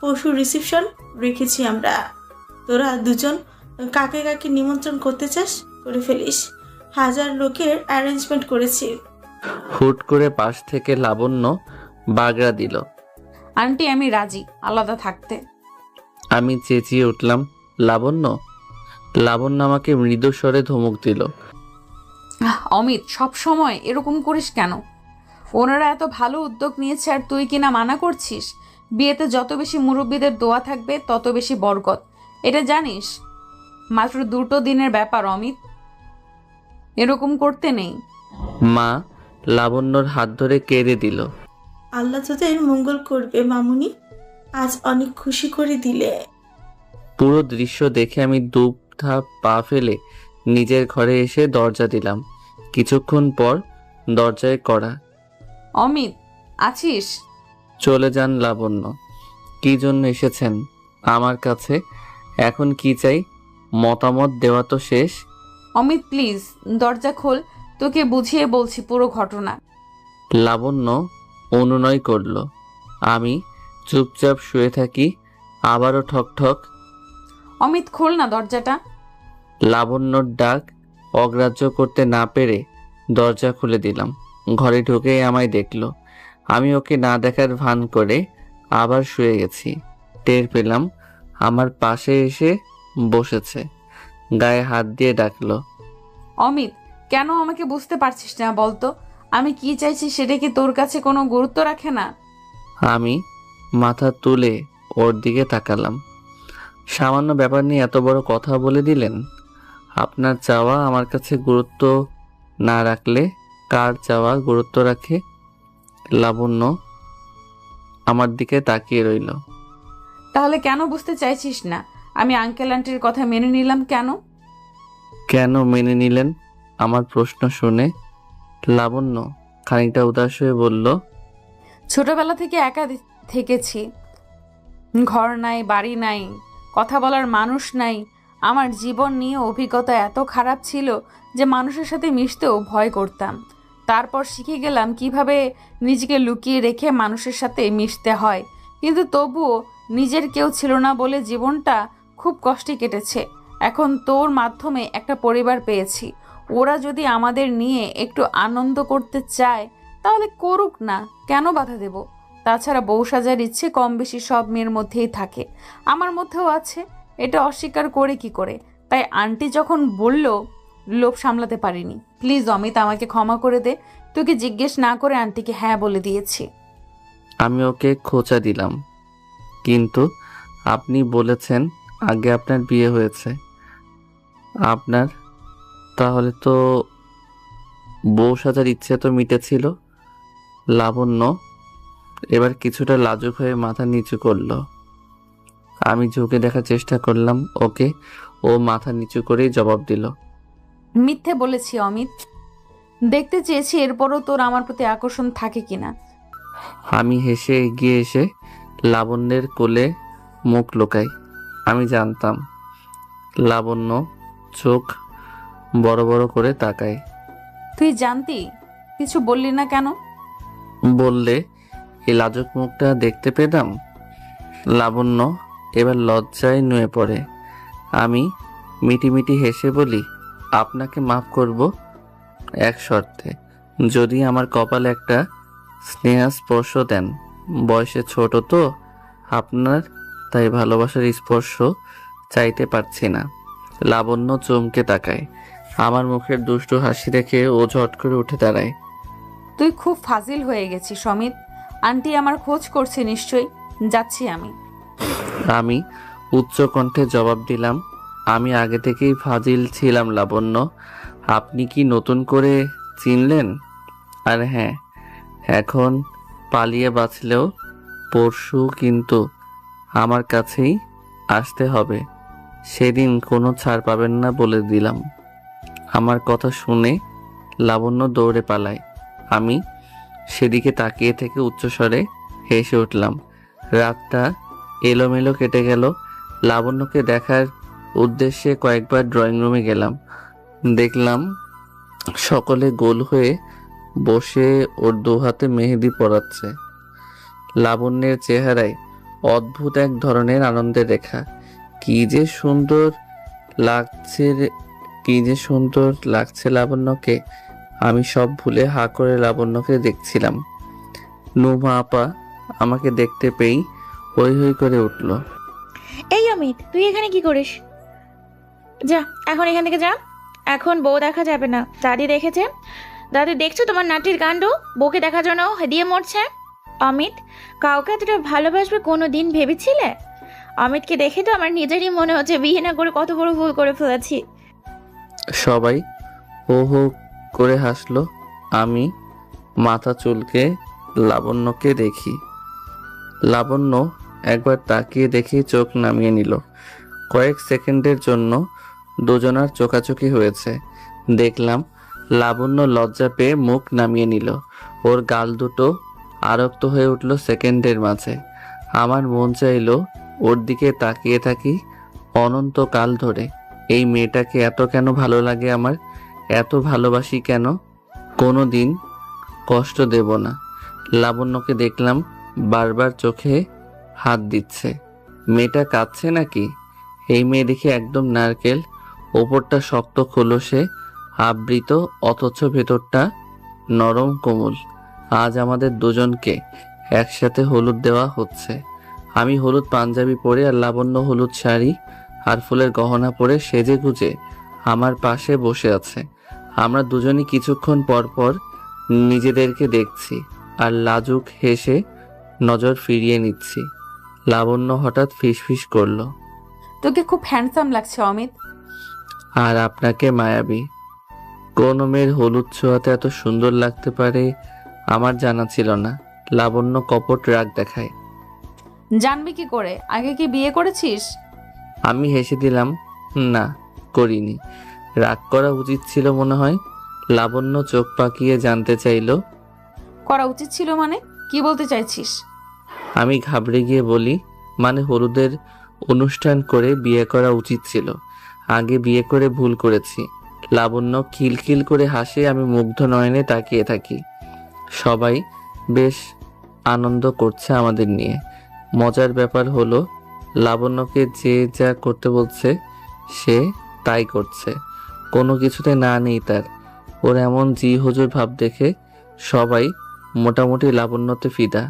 পরশু রিসেপশন রেখেছি আমরা, তোরা দুজন কাকে কাকে নিমন্ত্রণ করতে চাস করে ফেলিস, 1000 লোকের অ্যারেঞ্জমেন্ট করেছি। হুট করে পাশ থেকে লাবণ্য বাগড়া দিল। আন্টি আমি রাজি আলাদা থাকতে। আমি চেঁচিয়ে উঠলাম, লাবণ্য! লাবণ্য আমাকে মৃদু স্বরে ধমক দিল। অমিত, সব সময় এরকম করিস কেন? ওনারা এত ভালো উদ্যোগ নিয়েছে আর তুই কিনা মানা করছিস? বিয়েতে যত বেশি মুরব্বীদের দোয়া থাকবে তত বেশি বরকত, এটা জানিস? মাত্র 2 দিনের ব্যাপার অমিত, এরকম করতে নেই। মা লাবণ্যর হাত ধরে কেঁদে দিল। আল্লাহ তোদের মঙ্গল করবে মামুনি, আজ অনেক খুশি করে দিলে। পুরো দৃশ্য দেখে আমি দুপ ধাপ পা ফেলে নিজের ঘরে এসে দরজা দিলাম। কিছুক্ষণ পর দরজায় কড়া। অমিত, আছিস? চলে যান লাবণ্য। কি জন্য এসেছেন আমার কাছে? এখন কি চাই? মতামত দেওয়া তো শেষ। অমিত প্লিজ দরজা খোল, তোকে বুঝিয়ে বলছি পুরো ঘটনা। লাবণ্য অনুনয় করল। আমি চুপচাপ শুয়ে থাকি। আবারও ঠক ঠক। অমিত খোল না দরজাটা। লাবণ্যর ডাক অগ্রাহ্য করতে না পেরে দরজা খুলে দিলাম। ঘরে ঢুকেই আমায় দেখলো। আমি ওকে না দেখার ভান করে আবার শুয়ে গেছি। টের পেলাম আমার পাশে এসে বসেছে। গায়ে হাত দিয়ে ডাকলো, অমিত, কেন আমাকে বুঝতে পারছিস না বলতো? আমি কি চাইছি সেটা কি তোর কাছে কোনো গুরুত্ব রাখে না? আমি মাথা তুলে ওর দিকে তাকালাম। সামান্য ব্যাপার নিয়ে এত বড় কথা বলে দিলেন। আপনার চাওয়া আমার কাছে গুরুত্ব না রাখলে কার চাওয়া গুরুত্ব রাখে? লাবণ্য আমার দিকে তাকিয়ে রইল। তাহলে কেন বুঝতে চাইছিস না? আমি আঙ্কেল আন্টির কথা মেনে নিলাম কেন? কেন মেনে নিলেন? আমার প্রশ্ন শুনে লাবণ্য খানিকটা উদাস হয়ে বলল, ছোটবেলা থেকে একা থেকেছি। ঘর নাই, বাড়ি নাই, কথা বলার মানুষ নাই। আমার জীবন নিয়ে অভিজ্ঞতা এত খারাপ ছিল যে মানুষের সাথে মিশতেও ভয় করতাম। তারপর শিখে গেলাম কিভাবে নিজেকে লুকিয়ে রেখে মানুষের সাথে মিশতে হয়। কিন্তু তবুও নিজের কেউ ছিল না বলে জীবনটা খুব কষ্টে কেটেছে। এখন তোর মাধ্যমে একটা পরিবার পেয়েছি। ওরা যদি আমাদের নিয়ে একটু আনন্দ করতে চায় তাহলে করুক না, কেন বাধা দেব? তাছাড়া বউ সাজার ইচ্ছে কম বেশি সব মেয়ের মধ্যেই থাকে, আমার মধ্যেও আছে। এটা অস্বীকার করে কি করে? তাই আন্টি যখন বলল, লোভ সামলাতে পারিনি। প্লিজ অমিত, আমাকে ক্ষমা করে দে। তোকে জিজ্ঞেস না করে আন্টিকে হ্যাঁ বলে দিয়েছি। আমি ওকে খোঁচা দিলাম। কিন্তু আপনি বলেছেন আগে আপনার বিয়ে হয়েছে। আপনার তাহলে তো বউ সাজার ইচ্ছে তো মিটেছিল। লাবণ্য এবার কিছুটা লাজুক হয়ে মাথা নিচু করলো। আমি ঝুঁকে দেখার চেষ্টা করলাম ওকে। ও মাথা নিচু করেই জবাব দিল, মিথ্যে বলেছি অমিত। দেখতে চেয়েছি এরপরও তোর আমার প্রতি আকর্ষণ থাকে কিনা। আমি হেসে এগিয়ে এসে লাবণ্যের কোলে মুখ লুকাই। আমি জানতাম লাবণ্য চোখ বড় বড় করে তাকায়। তুই জানতি, কিছু বললি না কেন? বললে এই লাজুক মুখটা দেখতে পেতাম। লাবণ্য এবার লজ্জায় নুয়ে পড়ে। আমি মিটিমিটি হেসে বলি, আপনাকে মাফ করব এক শর্তে, যদি আমার কপালে একটা স্নেহা স্পর্শ দেন। বয়সে ছোট তো আপনার, তাই ভালোবাসার স্পর্শ চাইতে পারছি না। লাবণ্য চমকে তাকায়। আমার মুখের দুষ্টু হাসি দেখে ও ঝট করে উঠে দাঁড়ায়। তুই খুব ফাজিল হয়ে গেছিস অমিত। আন্টি আমার খোঁজ করছে নিশ্চয়ই, যাচ্ছি আমি। আমি উচ্চ কণ্ঠে জবাব দিলাম, আমি আগে থেকেই ফাজিল ছিলাম লাবণ্য। আপনি কি নতুন করে চিনলেন? আর হ্যাঁ, এখন পালিয়ে বাঁচলেও পরশু কিন্তু আমার কাছেই আসতে হবে। সেদিন কোনো ছাড় পাবেন না বলে দিলাম। আমার কথা শুনে লাবণ্য দৌড়ে পালায়। আমি সেদিকে তাকিয়ে থেকে উচ্চস্বরে হেসে উঠলাম। রাতটা এলোমেলো কেটে গেল। লাবণ্যকে দেখার উদ্দেশ্যে কয়েকবার ড্রয়িং রুমে গেলাম। দেখলাম সকলে গোল হয়ে বসে ওর দু হাতে মেহেদি পরাচ্ছে। লাবণ্যের চেহারায় অদ্ভুত এক ধরনের আনন্দের রেখা। কি যে সুন্দর লাগছে লাবণ্যকে। আমি সব ভুলে হা করে লাবণ্যকে দেখছিলাম। নুমা আপা আমাকে দেখতে পেয়েই হই হই করে উঠল। এই অমিত, তুই এখানে কি করিস? যা এখন এখান থেকে যা। এখন বউ দেখা যাবে না, দাদি দেখেছে। দাদি দেখছো তোমার নাটির কাণ্ড? বউকে দেখার জন্য হেদিয়ে মরছে। অমিত, কাউকে এতটা ভালোবাসবে কোনো দিন ভেবেছিলে? অমিতকে দেখে তো আমার নিজেরই মনে হচ্ছে বিয়ে না করে কত বড় ভুল করে ফেলেছি। সবাই হো হো করে হাসলো। আমি মাথা চুলকে লাবণ্যকে দেখি। লাবণ্য একবার তাকিয়ে দেখে চোখ নামিয়ে নিল। কয়েক সেকেন্ডের জন্য দুজনার চোখাচোখি হয়েছে। দেখলাম লাবণ্য লজ্জা পেয়ে মুখ নামিয়ে নিল। ওর গাল দুটো আরক্ত হয়ে উঠল সেকেন্ডের মাঝে। আমার মন চাইলো ওর দিকে তাকিয়ে থাকি অনন্তকাল ধরে। এই মেয়েটাকে এত কেন ভালো লাগে আমার, এত ভালোবাসি কেন? কোনো দিন কষ্ট দেব না। লাবণ্যকে দেখলাম বারবার চোখে হাত দিচ্ছে। মেয়েটা কাঁদছে নাকি? এই মেয়ে দেখি একদম নারকেল, ওপরটা শক্ত খোলসে আবৃত অথচ ভেতরটা নরম কোমল। আজ আমাদের দুজনকে একসাথে হলুদ দেওয়া হচ্ছে। আমি হলুদ পাঞ্জাবি পরে আর লাবণ্য হলুদ শাড়ি আর ফুলের গহনা পরে সেজে গুজে আমার পাশে বসে আছে। আমরা দুজনই কিছুক্ষণ পর পর নিজেদেরকে দেখছি আর লাজুক হেসে নজর ফিরিয়ে নিচ্ছি। লাবণ্য হঠাৎ ফিসফিস করলো, তোকে খুব হ্যান্ডসাম লাগছে অমিত। আর আপনাকে মায়াবী। কোন মেয়ের হলুদ ছোঁয়াতে এত সুন্দর লাগতে পারে আমার জানা ছিল না। লাবণ্য কপট রাগ দেখায়। জানবি কি করে? আগে কি বিয়ে করেছিস? আমি হেসে দিলাম, না করিনি। রাগ করা উচিত ছিল মনে হয়। লাবণ্য চোখ পাকিয়ে জানতে চাইলো, করা উচিত ছিল মানে? কি বলতে চাইছিস? আমি ঘাবড়ে গিয়ে বলি, মানে হলুদের অনুষ্ঠান করে বিয়ে করা উচিত ছিল। আগে বিয়ে করে ভুল করেছি। লাবণ্য খিলখিল করে হাসে। আমি মুগ্ধ নয়নে তাকিয়ে থাকি। সবাই বেশ আনন্দ করছে আমাদের নিয়ে। মজার ব্যাপার হলো লাবণ্যকে যে যা করতে বলছে সে তাই করছে। কোনো কিছুতে না নেই তার। ওর এমন জি হুজুর ভাব দেখে সবাই মোটামুটি লাবণ্যতে ফিদা।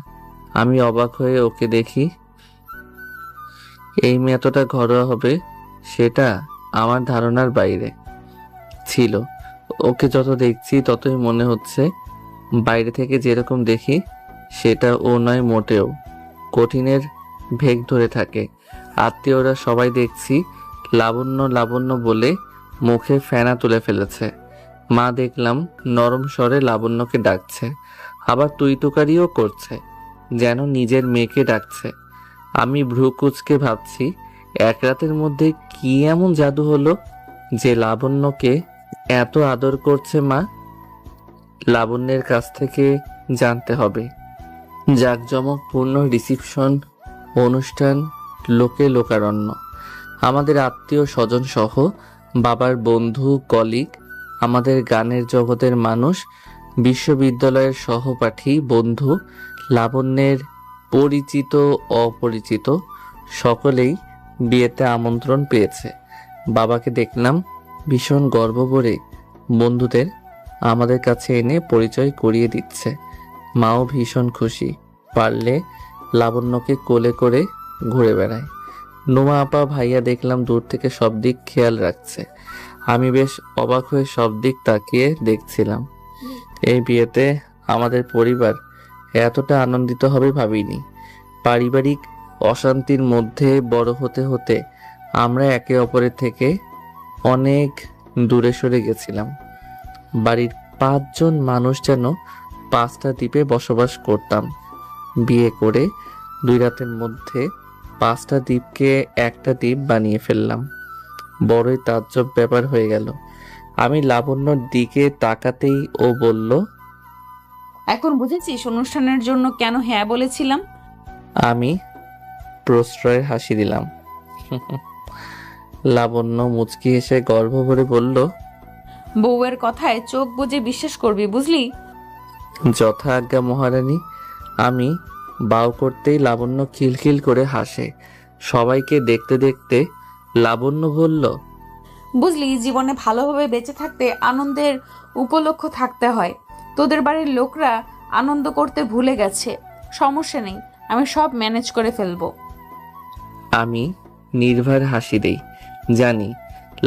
আমি অবাক হয়ে ওকে দেখি। এই মেয়ে এতটা ঘরোয়া হবে সেটা আমার ধারণার বাইরে ছিল। ওকে যত দেখছি ততই মনে হচ্ছে বাইরে থেকে যেরকম দেখি সেটা ও নয় মোটেও। কঠিনের ভেগ ধরে থাকে। আত্মীয়রা সবাই দেখছি লাবণ্য লাবণ্য বলে মুখে ফেনা তুলে ফেলেছে। মা দেখলাম নরম স্বরে লাবণ্যকে ডাকছে, আবার তুই তুকারিও করছে, যেন নিজের মেয়েকে ডাকছে। আমি ভ্রু কুঁচকে ভাবছি এক রাতের মধ্যে কি এমন জাদু হলো যে লাবণ্যকে এত আদর করছে মা। লাবণ্যের কাছ থেকে জানতে হবে। জাঁকজমকপূর্ণ রিসিপশন অনুষ্ঠান, লোকে লোকারণ্য। আমাদের আত্মীয় স্বজন সহ বাবার বন্ধু, কলিগ, আমাদের গানের জগতের মানুষ, বিশ্ববিদ্যালয়ের সহপাঠী, বন্ধু, লাবণ্যের পরিচিত অপরিচিত সকলেই বিয়েতে আমন্ত্রণ পেয়েছে। বাবাকে দেখলাম ভীষণ গর্ব ভরে বন্ধুদের আমাদের কাছে এনে পরিচয় করিয়ে দিচ্ছে। মাও ভীষণ খুশি। পারলে লাবণ্যকে কোলে করে ঘুরে বেড়ায়। নোমা আপা, ভাইয়া দেখলাম দূর থেকে সব দিক খেয়াল রাখছে। আমি বেশ অবাক হয়ে সব দিক তাকিয়ে দেখছিলাম। এই বিয়েতে আমাদের পরিবার এতটা আনন্দিত হবে ভাবিনি। পারিবারিক অশান্তির মধ্যে বড় হতে হতে আমরা একে অপরের থেকে অনেক দূরে সরে গেছিলাম। বাড়ির 5 জন মানুষ যেন 5টা দ্বীপে বসবাস করতাম। বিয়ে করে 2 রাতের মধ্যে 5টা দ্বীপকে একটা দ্বীপ বানিয়ে ফেললাম। বড়ই তাজ্জব ব্যাপার হয়ে গেল। আমি লাবণ্যর দিকে তাকাতেই ও বলল, এখন বুঝেছিস অনুষ্ঠানের জন্য কেন হ্যাঁ বলেছিলাম? আমি প্রশ্রয়ের হাসি দিলাম। লাবণ্য মুচকি হেসে গর্ব ভরে বলল, বউয়ের কথায় চোখ বুজে বিশ্বাস করবি, বুঝলি? যথা আজ্ঞা মহারানী। আমি বাউ করতেই লাবণ্য খিলখিল করে হাসে। সবাইকে দেখতে দেখতে লাবণ্য বলল, বুঝলি, জীবনে ভালোভাবে বেঁচে থাকতে আনন্দের উপলক্ষ থাকতে হয়। তোদের বাড়ির লোকরা আনন্দ করতে ভুলে গেছে। সমস্যা নেই, আমি সব ম্যানেজ করে ফেলবো। আমি নির্ভর হাসি দেই। জানি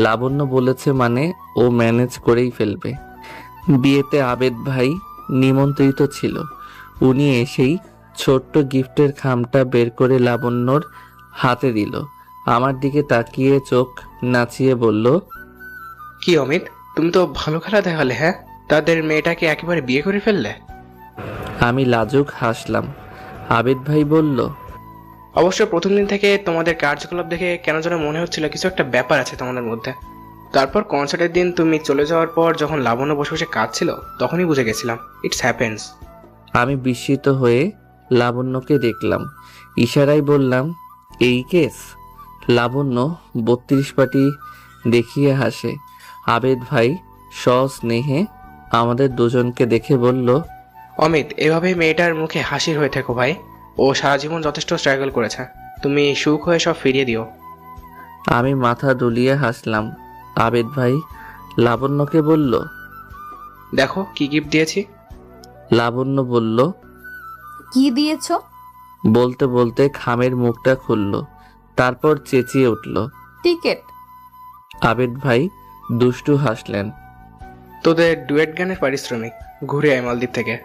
লাবণ্য বলেছে মানে ও ম্যানেজ করেই ফেলবে। বিয়েতে আবেদ ভাই নিমন্ত্রিত ছিল। উনি এসেই ছোট্ট গিফটের খামটা বের করে লাবণ্যর হাতে দিল। আমার দিকে তাকিয়ে চোখ নাচিয়ে বলল, কি অমিত, তুমি তো ভালো খেলা দেখালে। হ্যাঁ, তাদের মেয়েটাকে একেবারে বিয়ে করে ফেললে? আমি লাজুক হাসলাম। আবেদ ভাই বলল, অবশ্য প্রথম দিন থেকে তোমাদের কার্যকলাপ দেখে কেন যেন মনে হচ্ছিল কিছু একটা ব্যাপার আছে তোমাদের মধ্যে। তারপর কনসার্টের দিন তুমি চলে যাওয়ার পর যখন লাবণ্য বসে বসে কাঁদছিল তখনই বুঝে গেছিলাম ইটস হ্যাপেন্স। আমি বিস্মিত হয়ে লাবণ্যকে দেখলাম। ইশারায় বললাম, এই কেস? লাবণ্য 32 পাটি দেখিয়ে হাসে। আবেদ ভাই সস্নেহে আমাদের দুজনকে দেখে বলল, অমিত, এভাবে মেয়েটার মুখে হাসির হয়ে থেকো ভাই। ও সারা জীবন যথেষ্ট স্ট্রাগল করেছে, তুমি সুখ হয়ে সব ফিরিয়ে দিও। আমি মাথা দুলিয়ে হাসলাম। আবেদ ভাই লাবণ্যকে বলল, দেখো কি গিফট দিয়েছি। লাবণ্য বলল, কি দিয়েছো? বলতে বলতে খামের মুখটা খুলল, তারপর চেঁচিয়ে উঠল। টিকেট। আবেদ ভাই দুষ্টু হাসলেন। তোদের ডুয়েট গানের পারিশ্রমিক, ঘুরে আয় মালদ্বীপ থেকে।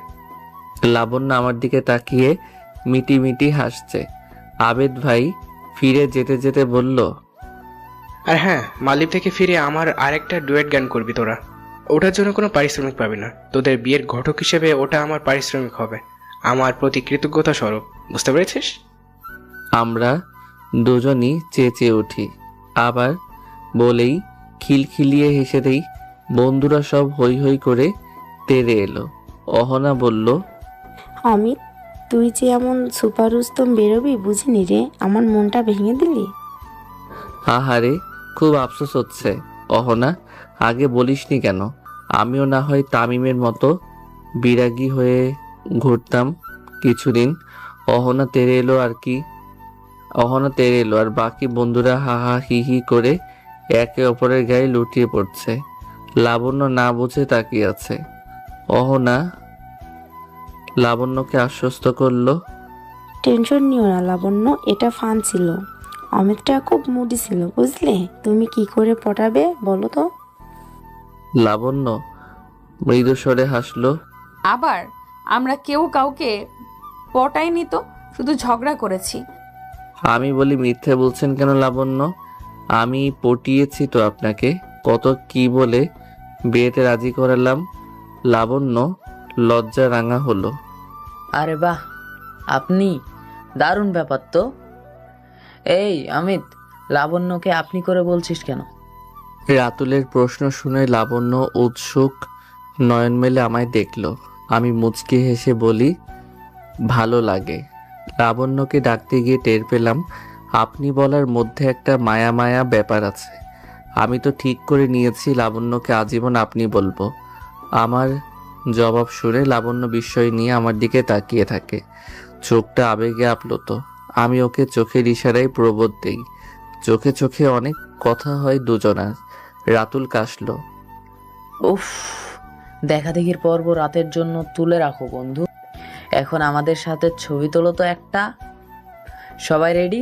লাবণ্য আমার দিকে তাকিয়ে মিটি মিটি হাসছে। আবেদ ভাই ফিরে যেতে যেতে বলল, আর হ্যাঁ, মালদ্বীপ থেকে ফিরে আমার আরেকটা ডুয়েট গান করবি তোরা। ওটার জন্য কোনো পারিশ্রমিক পাবি না, তোদের বিয়ের ঘটক হিসেবে ওটা আমার পারিশ্রমিক হবে, আমার প্রতি কৃতজ্ঞতা স্বরূপ। বুঝতে পেরেছিস? আমরা দুজনই চেঁচিয়ে উঠি। আবার বলেই খিলখিলিয়ে হেসে দেই। বন্ধুরা সব হৈ হৈ করে তেড়ে এলো। অহনা বলল, অমিত, তুই যে এমন সুপার রুস্তম বেরোবি বুঝিনি রে, আমার মনটা ভেঙে দিলি। আহারে, খুব আফসোস হচ্ছে। অহনা, আগে বলিসনি কেন? আমিও না হয় তামিমের মতো বিরাগী হয়ে ঘুরতাম কিছুদিন। অহনা তেড়ে এলো আর বাকি বন্ধুরা হা হা হি হি করে একে অপরের গায়ে লুটিয়ে পড়ছে। লাবণ্য না বুঝে তাকিয়ে আছে। অহনা লাবণ্যকে আশ্বস্ত করলো, টেনশন নিও না লাবণ্য, এটা ফান ছিল। অমিতটা খুব মুডি ছিল বুঝলে। তুমি কি করে পটাবে বলো তো? লাবণ্য মৃদু স্বরে হাসলো। আবার আমরা কেউ কাউকে পটাইনি তো, শুধু ঝগড়া করেছি। আমি বলি, মিথ্যে বলছেন কেন লাবণ্য? আমি পটিয়েছি তো আপনাকে, কত কি বলে বিয়েতে রাজি করালাম। লাবণ্য লজ্জা রাঙা হলো। আরে বাহ, আপনি, দারুণ ব্যাপার তো। এই অমিত, লাবণ্যকে আপনি করে বলছিস কেন? রাতুলের প্রশ্ন শুনে লাবণ্য উৎসুক নয়ন মেলে আমায় দেখলো। আমি মুচকি হেসে বলি, ভালো লাগে। লাবণ্যকে ডাকতে গিয়ে টের পেলাম আপনি বলার মধ্যে একটা মায়া মায়া ব্যাপার আছে। আমি তো ঠিক করে নিয়েছি লাবণ্যকে আজীবন আপনি বলবো। আমার জবাব শুনে লাবণ্য বিস্ময় নিয়ে আমার দিকে তাকিয়ে থাকে, চোখটা আবেগে আপ্লুত। আমি ওকে চোখের ইশারায় প্রবোধ দেই। চোখে চোখে অনেক কথা হয় দুজনার। রাতুল কাশলো। উফ, দেখা দেখির পর্ব রাতের জন্য তুলে রাখো বন্ধু। এখন আমাদের সাথে ছবি তোলো তো একটা। সবাই রেডি?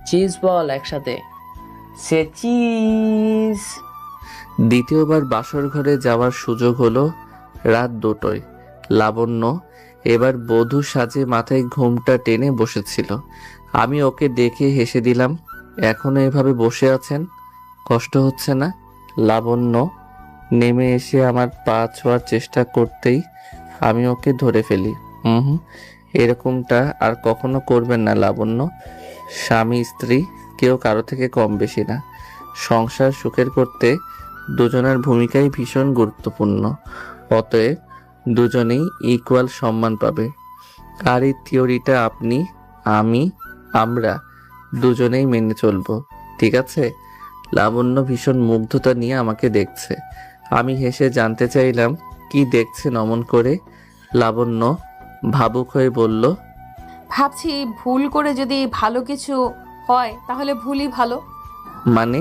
চিজ বল একসাথে, সে চিজ। দ্বিতীয়বার বাসর ঘরে যাওয়ার সুযোগ হলো রাত 2টায়। লাবণ্য এবার বধূ সাজে মাথায় ঘোমটা টেনে বসেছিল। আমি ওকে দেখে হেসে দিলাম। এখনো এভাবে বসে আছেন? কষ্ট হচ্ছে না? লাবণ্য নেমে এসে আমার পা ছোঁয়ার চেষ্টা করতেই আমি ওকে ধরে ফেলি। হুম, এরকমটা আর কখনো করবেন না লাবণ্য। স্বামী স্ত্রী কেউ কারো থেকে কম বেশি না। সংসার সুখের করতে দুজনের ভূমিকাই ভীষণ গুরুত্বপূর্ণ। অতএব দুজনেই ইকুয়াল সম্মান পাবে। আর এই থিওরিটা আপনি, আমি, আমরা দুজনেই মেনে চলবো, ঠিক আছে? লাবণ্য ভীষণ মুগ্ধতা নিয়ে আমাকে দেখছে। আমি হেসে জানতে চাইলাম, কি দেখছেন অমন করে? লাবণ্য ভাবুক হয়ে বলল, ভাবছি ভুল করে যদি ভালো কিছু হয় তাহলে ভুলই ভালো। মানে?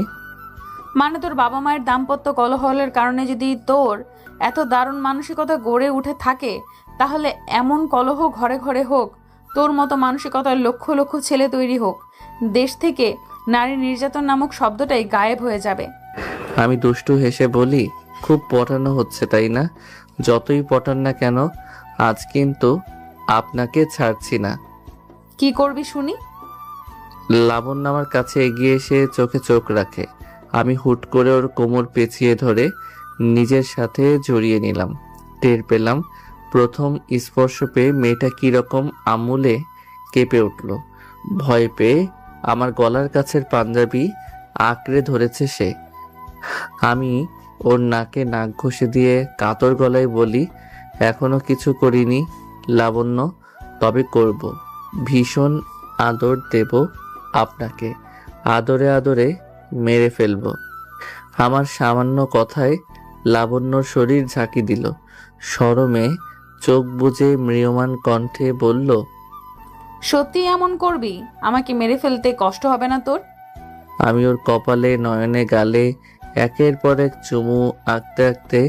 মানে তোর বাবা মায়ের দাম্পত্য কলহলের কারণে যদি তোর এত দারুণ মানসিকতা গড়ে উঠে থাকে, তাহলে এমন কলহ ঘরে ঘরে হোক, তোর মতো মানসিকতার লক্ষ লক্ষ ছেলে তৈরি হোক, দেশ থেকে নারী নির্যাতন নামক শব্দটাই গায়েব হয়ে যাবে। আমি দুষ্টু হেসে বলি, খুব পটানো হচ্ছে তাই না? যতই পটান না কেন, আজ কিন্তু আপনাকে ছাড়ছি না। কি করবি শুনি? লাবণ্য আমার কাছে এগিয়ে এসে চোখে চোখ রাখে। আমি হুট করে ওর কোমর পেঁচিয়ে ধরে নিজের সাথে জড়িয়ে নিলাম। টের পেলাম প্রথম স্পর্শ পেয়ে মেয়েটা কিরকম আমূলে কেঁপে উঠল। ভয় পেয়ে আমার গলার কাছের পাঞ্জাবি আঁকড়ে ধরেছে সে। আমি ওর নাকে নাক ঘষে দিয়ে কাতর গলায় বলি, এখনো কিছু করিনি লাবণ্য, তবে করব। ভীষণ আদর দেব আপনাকে, আদরে আদরে মেরে ফেলব। আমার সামান্য কথায় লাবণ্যর শরীর ঝাঁকি দিল। শরমে চোখ বুজে ম্রিয়মাণ কণ্ঠে বলল, সত্যি এমন করবি? আমাকে মেরে ফেলতে কষ্ট হবে না তোর? আমি ওর কপালে, নয়নে, গালে একের পর এক চুমু আঁকতে আঁকতে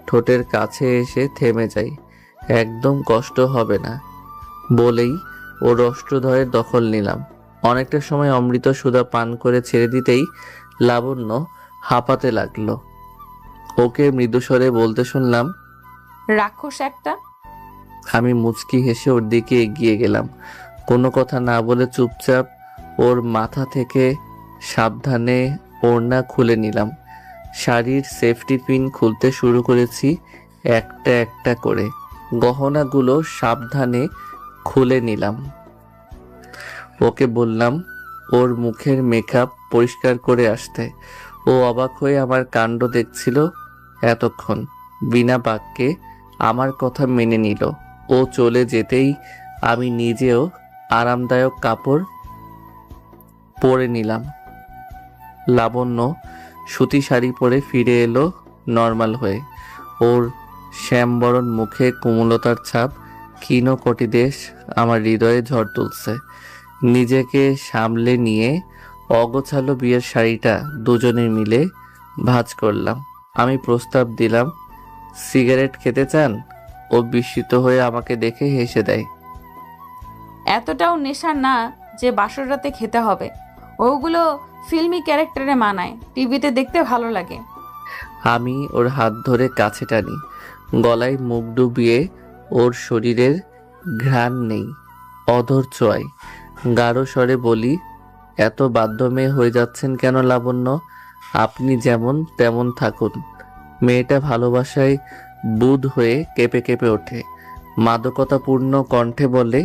ঠোঁটের কাছে এসে থেমে যাই। একদম কষ্ট হবে না বলেই ওর অষ্টধয়ের দখল নিলাম। অনেকটা সময় অমৃত সুধা পান করে ছেড়ে দিতেই লাবণ্য হাঁপাতে লাগলো। ওকে মৃদুস্বরে বলতে শুনলাম, রাক্ষস একটা। আমি মুচকি হেসে ওর দিকে এগিয়ে গেলাম। কোনো কথা না বলে চুপচাপ ওর মাথা থেকে সাবধানে ওড়না খুলে নিলাম। শাড়ির সেফটি পিন খুলতে শুরু করেছি একটা একটা করে। গহনাগুলো সাবধানে খুলে নিলাম। ওকে বললাম ওর মুখের মেকআপ পরিষ্কার করে আসতে। ও অবাক হয়ে আমার কাণ্ড দেখছিল এতক্ষণ। বিনা বাক্যে আমার কথা মেনে নিল। ও চলে যেতেই আমি নিজেও আরামদায়ক কাপড় পরে নিলাম। লাবণ্য সুতি শাড়ি পরে ফিরে এলো নর্মাল হয়ে। ওর শ্যামবরণ মুখে কোমলতার ছাপ, ক্ষীণ কটিদেশ আমার হৃদয়ে ঝড় তুলছে। নিজেকে সামলে নিয়ে অগোছালো বিয়ের শাড়িটা দুজনে মিলে ভাঁজ করলাম। আমি প্রস্তাব দিলাম, সিগারেট খেতে চান? ও বিস্মিত হয়ে আমাকে দেখে হেসে দেয়। এতটাও নেশা না যে বাসর রাতে খেতে হবে। ওগুলো ফিল্মি ক্যারেক্টারে মানায়, টিভিতে দেখতে ভালো লাগে। আমি ওর হাত ধরে কাছে টানি। গলায় মুখ ডুবিয়ে ওর শরীরের ঘ্রাণ নেই, অধর ছোঁয়াই। গাঢ় স্বরে বলি, এত বাধ্য মেয়ে হয়ে যাচ্ছেন কেন লাবণ্য? আপনি যেমন তেমন থাকুন। মেয়েটা ভালোবাসায় বুঁদ হয়ে কেঁপে কেঁপে ওঠে। মাদকতাপূর্ণ কণ্ঠে বলে,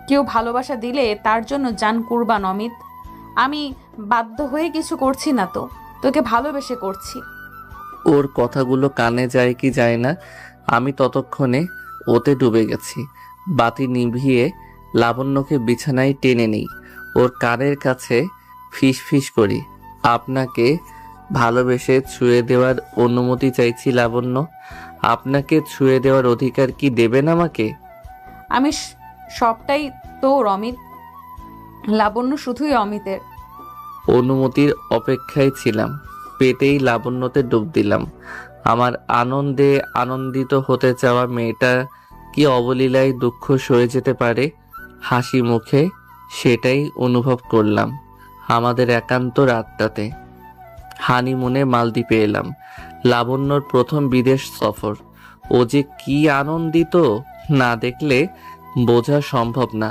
কেউ ভালোবাসা দিলে তার জন্য জান কুরবান অমিত। আমি বাধ্য হয়ে কিছু করছি না তো, তোকে ভালোবেসে করছি। ওর কথাগুলো কানে যায় কি যায় না, আমি ততক্ষণে ওতে ডুবে গেছি। বাতি নিভিয়ে লাবণ্যকে বিছানায় টেনে নেই। ওর কানের কাছে ফিস ফিস করি, আপনাকে ভালোবেসে ছুঁয়ে দেওয়ার অনুমতি চাইছি লাবণ্য। আপনাকে ছুঁয়ে দেওয়ার অধিকার কি দেবেন আমাকে? আমি সবটাই তোর অমিত। লাবণ্য শুধুই অমিতের। অনুমতির অপেক্ষায় ছিলাম। পেটেই লাবণ্যতে ডুব দিলাম। আমার আনন্দে আনন্দিত হতে চাওয়া মেয়েটা কি অবলীলায় দুঃখ সয়ে যেতে পারে হাসি মুখে, সেটাই অনুভব করলাম আমাদের একান্ত রাতটাতে। হানিমুনে মালদ্বীপে এলাম। লাবণ্যর প্রথম বিদেশ সফর। ও যে কি আনন্দিত না দেখলে বোঝা সম্ভব না।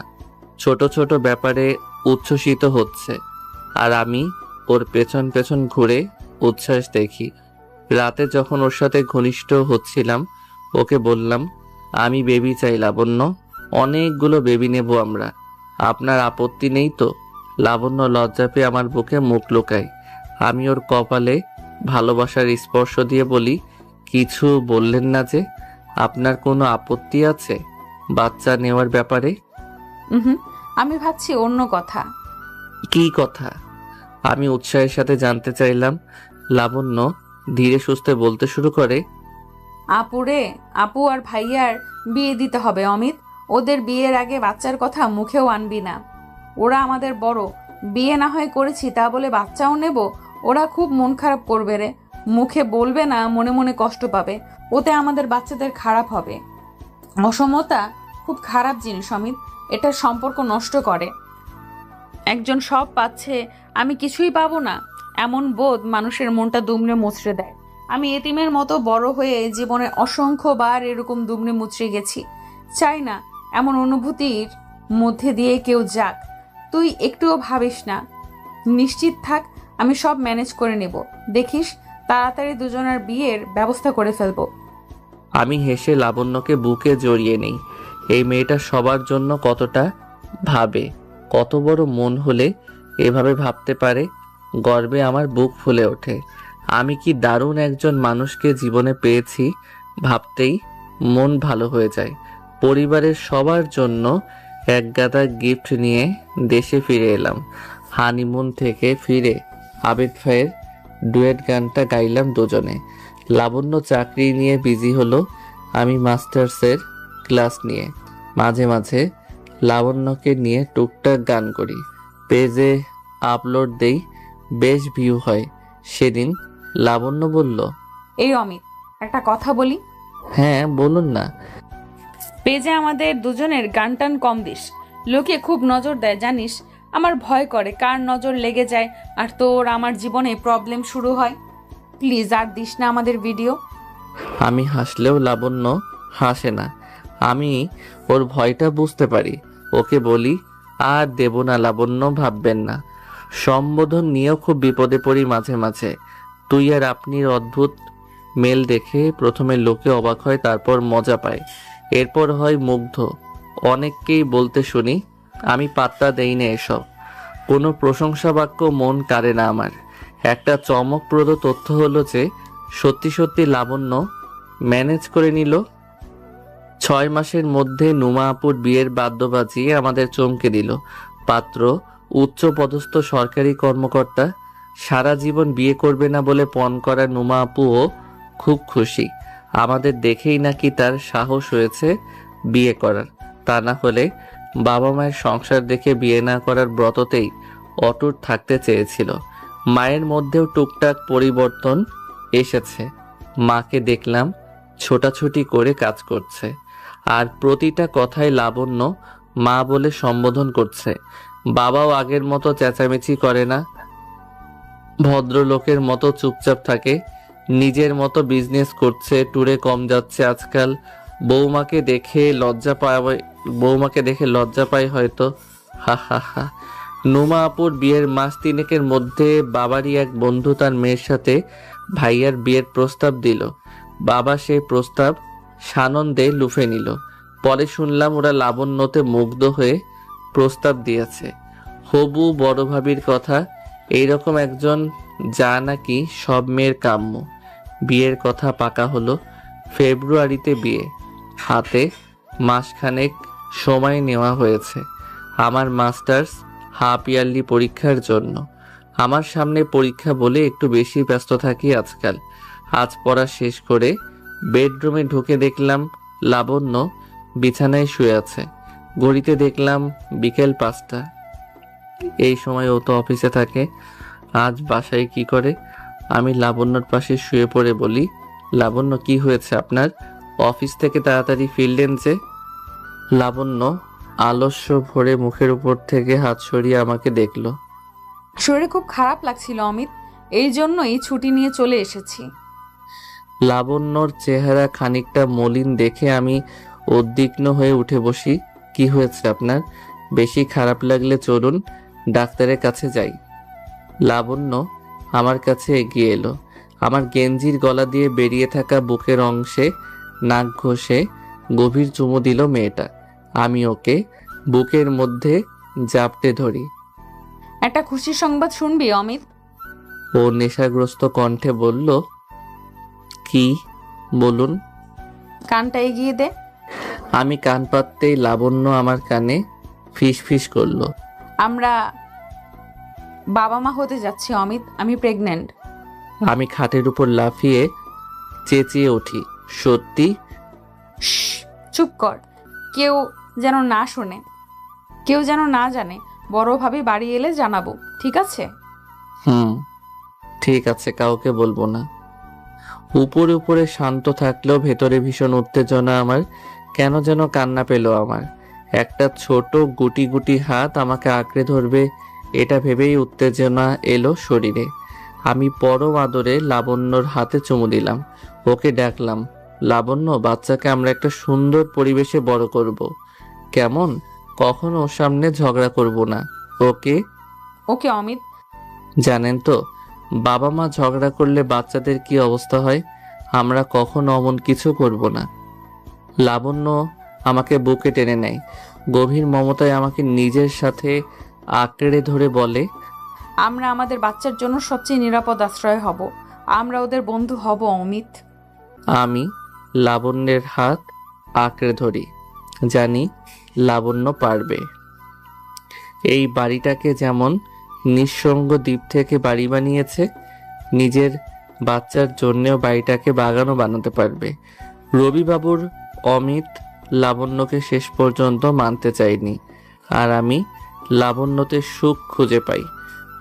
ছোট ছোট ব্যাপারে উচ্ছ্বসিত হচ্ছে, আর আমি ওর পেছন পেছন ঘুরে উচ্ছ্বাস দেখি। রাতে যখন ওর সাথে ঘনিষ্ঠ হচ্ছিলাম, ওকে বললাম, আমি বেবি চাই লাবণ্য, অনেকগুলো বেবি নেব আমরা। আপনার আপত্তি নেই তো? লাবণ্য লজ্জা পেয়ে আমার বুকে মুখ লুকায়। আমি ওর কপালে ভালোবাসার স্পর্শ দিয়ে বলি, কিছু বললেন না যে? আপনার কোনো আপত্তি আছে বাচ্চা নেওয়ার ব্যাপারে? আমি ভাবছি অন্য কথা। কি কথা? আমি উৎসাহের সাথে জানতে চাইলাম। লাবণ্য ধীরে সুস্থে বলতে শুরু করে, আপুরে, আপু আর ভাইয়ার বিয়ে দিতে হবে অমিত। ওদের বিয়ের আগে বাচ্চার কথা মুখেও আনবি না। ওরা আমাদের বড়, বিয়ে না হয় করেছি তা বলে বাচ্চাও নেব? ওরা খুব মন খারাপ করবে রে। মুখে বলবে না, মনে মনে কষ্ট পাবে। ওতে আমাদের বাচ্চাদের খারাপ হবে। অসমতা খুব খারাপ জিনিস অমিত, এটা সম্পর্ক নষ্ট করে। একজন সব পাচ্ছে, আমি কিছুই পাবো না, এমন বোধ মানুষের মনটা দুমড়ে মুচড়ে দেয়। আমি এতিমের মতো বড় হয়ে জীবনে অসংখ্যবার এরকম দুমড়ে মুচড়ে গেছি। চাই না এমন অনুভূতির মধ্যে দিয়ে কেউ যাক। তুই একটুও ভাবিস না, নিশ্চিত থাক, আমি সব ম্যানেজ করে নেব। দেখিস তাড়াতাড়ি দুজনের বিয়ের ব্যবস্থা করে ফেলবো। আমি হেসে লাবণ্যকে বুকে জড়িয়ে নেই। এই মেয়েটা সবার জন্য কতটা ভাবে, কত বড় মন হলে এভাবে ভাবতে পারে। গর্বে আমার বুক ফুলে ওঠে। আমি কি দারুণ একজন মানুষকে জীবনে পেয়েছি ভাবতেই মন ভালো হয়ে যায়। পরিবারের সবার জন্য এক গাদা গিফট নিয়ে দেশে ফিরে এলাম। হানিমুন থেকে ফিরে আবেদ ভাইয়ের ডুয়েট গানটা গাইলাম দুজনে। লাবণ্য চাকরি নিয়ে বিজি হলো, আমি মাস্টার্সের ক্লাস নিয়ে। মাঝে মাঝে লাবণ্যকে নিয়ে টুকটাক গান করি, পেজে আপলোড দেই, বেশ ভিউ হয়। সেদিন লাবণ্য বলল, এই অমিত, একটা কথা বলি। হ্যাঁ বলুন না। পেজে আমাদের দুজনের গান টান কম দিস, লোকে খুব নজর দেয় জানিস। আমার ভয় করে কার নজর লেগে যায় আর তোর আমার জীবনে প্রবলেম শুরু হয়। প্লিজ আর দিস না আমাদের ভিডিও। আমি হাসলেও লাবণ্য হাসে না। আমি ওর ভয়টা বুঝতে পারি। ওকে বলি, আর দেব না লাবণ্য, ভাববেন না। সম্বোধন নিয়েও খুব বিপদে পড়ি মাঝে মাঝে। তুই আর আপনির অদ্ভুত মেল দেখে প্রথমে লোকে অবাক হয়, তারপর মজা পায়, এরপর হয় মুগ্ধ। অনেককেই বলতে শুনি, আমি পাত্তা দেই না এসব। কোনো প্রশংসা বাক্য মন কাড়ে না আমার। একটা চমকপ্রদ তথ্য হলো যে সত্যি সত্যি লাবণ্য ম্যানেজ করে নিল। 6 মাসের মধ্যে নুমা আপুর বিয়ের বাদ্য বাজিয়ে আমাদের চমকে দিল। পাত্র উচ্চপদস্থ সরকারি কর্মকর্তা। সারা জীবন বিয়ে করবে না বলে পণ করা নুমা আপুও খুব খুশি। আমাদের দেখেই নাকি তার সাহস হয়েছে বিয়ে করার। তা না হলে বাবা মায়ের সংসার দেখে বিয়ে না করার ব্রততেই অটুট থাকতে চেয়েছিল। মায়ের মধ্যেও টুকটাক পরিবর্তন এসেছে। মাকে দেখলাম ছোটাছুটি করে কাজ করছে, আর প্রতিটা কথায় লাবণ্য মা বলে সম্বোধন করছে। বাবাও আগের মতো চেঁচামেচি করে না, ভদ্রলোকের মতো চুপচাপ থাকে, নিজের মতো বিজনেস করছে, ট্যুরে কম যাচ্ছে আজকাল। বৌমাকে দেখে লজ্জা পায় হয়তো। হা হা হা। নুমা আপুর বিয়ের মাস 3 মধ্যে বাবারই এক বন্ধু তার মেয়ের সাথে ভাইয়ার বিয়ের প্রস্তাব দিল। বাবা সেই প্রস্তাব সানন্দে লুফে নিল। পরে শুনলাম ওরা লাবণ্যতে মুগ্ধ হয়ে প্রস্তাব দিয়েছে। হবু বড় ভাবির কথা, এইরকম একজন যা নাকি সব মেয়ের কাম্য। বিয়ের কথা পাকা হলো। ফেব্রুয়ারিতে বিয়ে, হাতে মাসখানেক সময় নেওয়া হয়েছে আমার মাস্টার্স হাফ ইয়ারলি পরীক্ষার জন্য। আমার সামনে পরীক্ষা বলে একটু বেশি ব্যস্ত থাকি আজকাল। আজ পড়া শেষ করে বেডরুমে ঢুকে দেখলাম লাবণ্য বিছানায় শুয়ে আছে। ঘড়িতে দেখলাম বিকেল 5টা। এই সময় ও তো অফিসে থাকে, আজ বাসায় কি করে? আমি লাবণ্যর পাশে শুয়ে পড়ে বলি, লাবণ্য কি হয়েছে আপনার? অফিস থেকে তাড়াতাড়ি ফিরলেন যে? লাবণ্য আলস্য ভরে মুখের উপর থেকে হাত সরিয়ে আমাকে দেখলো। শরীরে খুব খারাপ লাগছিল অমিত, এই জন্যই ছুটি নিয়ে চলে এসেছি। লাবণ্যর চেহারা খানিকটা মলিন দেখে আমি উদ্বিগ্ন হয়ে উঠে বসি। কি হয়েছে আপনার? বেশি খারাপ লাগলে চলুন ডাক্তারের কাছে যাই। লাবণ্য আমার কাছে এগিয়ে এলো। আমার গেঞ্জির গলা দিয়ে বেরিয়ে থাকা বুকের অংশে নাক ঘষে গভীর চুমু দিল মেয়েটা। আমি ওকে বুকের মধ্যে জাপটে ধরি। একটা খুশির সংবাদ শুনবি অমিত? ও নেশাগ্রস্ত কণ্ঠে বলল, কি? বলুন। কানটা এগিয়ে দে। আমি কান পাততেই লাবণ্য আমার কানে ফিস ফিস করলো, আমরা বাবা মা হতে যাচ্ছি অমিত, আমি প্রেগনেন্ট। আমি খাটের উপর লাফিয়ে চেঁচিয়ে উঠি, সত্যি? চুপ কর, কেউ যেন না শোনে, কেউ যেন না জানে। বড় ভাবে বাড়ি এলে জানাবো, ঠিক আছে? ঠিক আছে, কাউকে বলবো না। উপরে উপরে শান্ত থাকলেও ভেতরে ভীষণ উত্তেজনা আমার। কেন যেন কান্না পেল আমার। একটা ছোট গুটি গুটি হাত আমাকে আঁকড়ে ধরবে এটা ভেবেই উত্তেজনা এলো শরীরে। আমি পরম আদরে লাবণ্যর হাতে চুমু দিলাম। ওকে ডাকলাম, লাবণ্য, বাচ্চাকে আমরা একটা সুন্দর পরিবেশে বড় করব, কেমন? কখনো ওর সামনে ঝগড়া করব না, ওকে? ওকে অমিত। জানেন তো বাবা মা ঝগড়া করলে বাচ্চাদের কি অবস্থা হয়? আমরা কখনো অমন কিছু করব না। লাবণ্য আমাকে বুকে টেনে নেয়, গভীর মমতায় আমাকে নিজের সাথে আঁকড়ে ধরে বলে, আমরা আমাদের বাচ্চার জন্য সবচেয়ে নিরাপদ আশ্রয় হব। আমরা ওদের বন্ধু হব অমিত। আমি লাবণ্যের হাত আঁকড়ে ধরি, জানি লাবণ্য পারবে। এই বাড়িটাকে যেমন নিঃসঙ্গ দ্বীপ থেকে বাড়ি বানিয়েছে, নিজের বাচ্চার জন্যেও বাড়িটাকে বাগানও বানাতে পারবে। রবিবাবুর অমিত লাবণ্যকে শেষ পর্যন্ত মানতে চাইনি, আর আমি লাবণ্যতে সুখ খুঁজে পাই।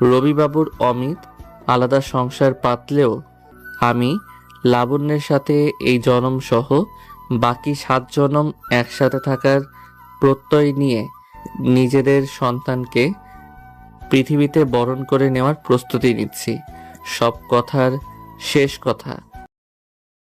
রবিবাবুর অমিত আলাদা সংসার পাতলেও আমি লাবণ্যের সাথে এই জনম সহ বাকি 7 জনম একসাথে থাকার প্রত্যয় নিয়ে নিজেদের সন্তানকে পৃথিবীতে বরণ করে নেওয়ার প্রস্তুতি নিচ্ছি। সব কথার শেষ কথা,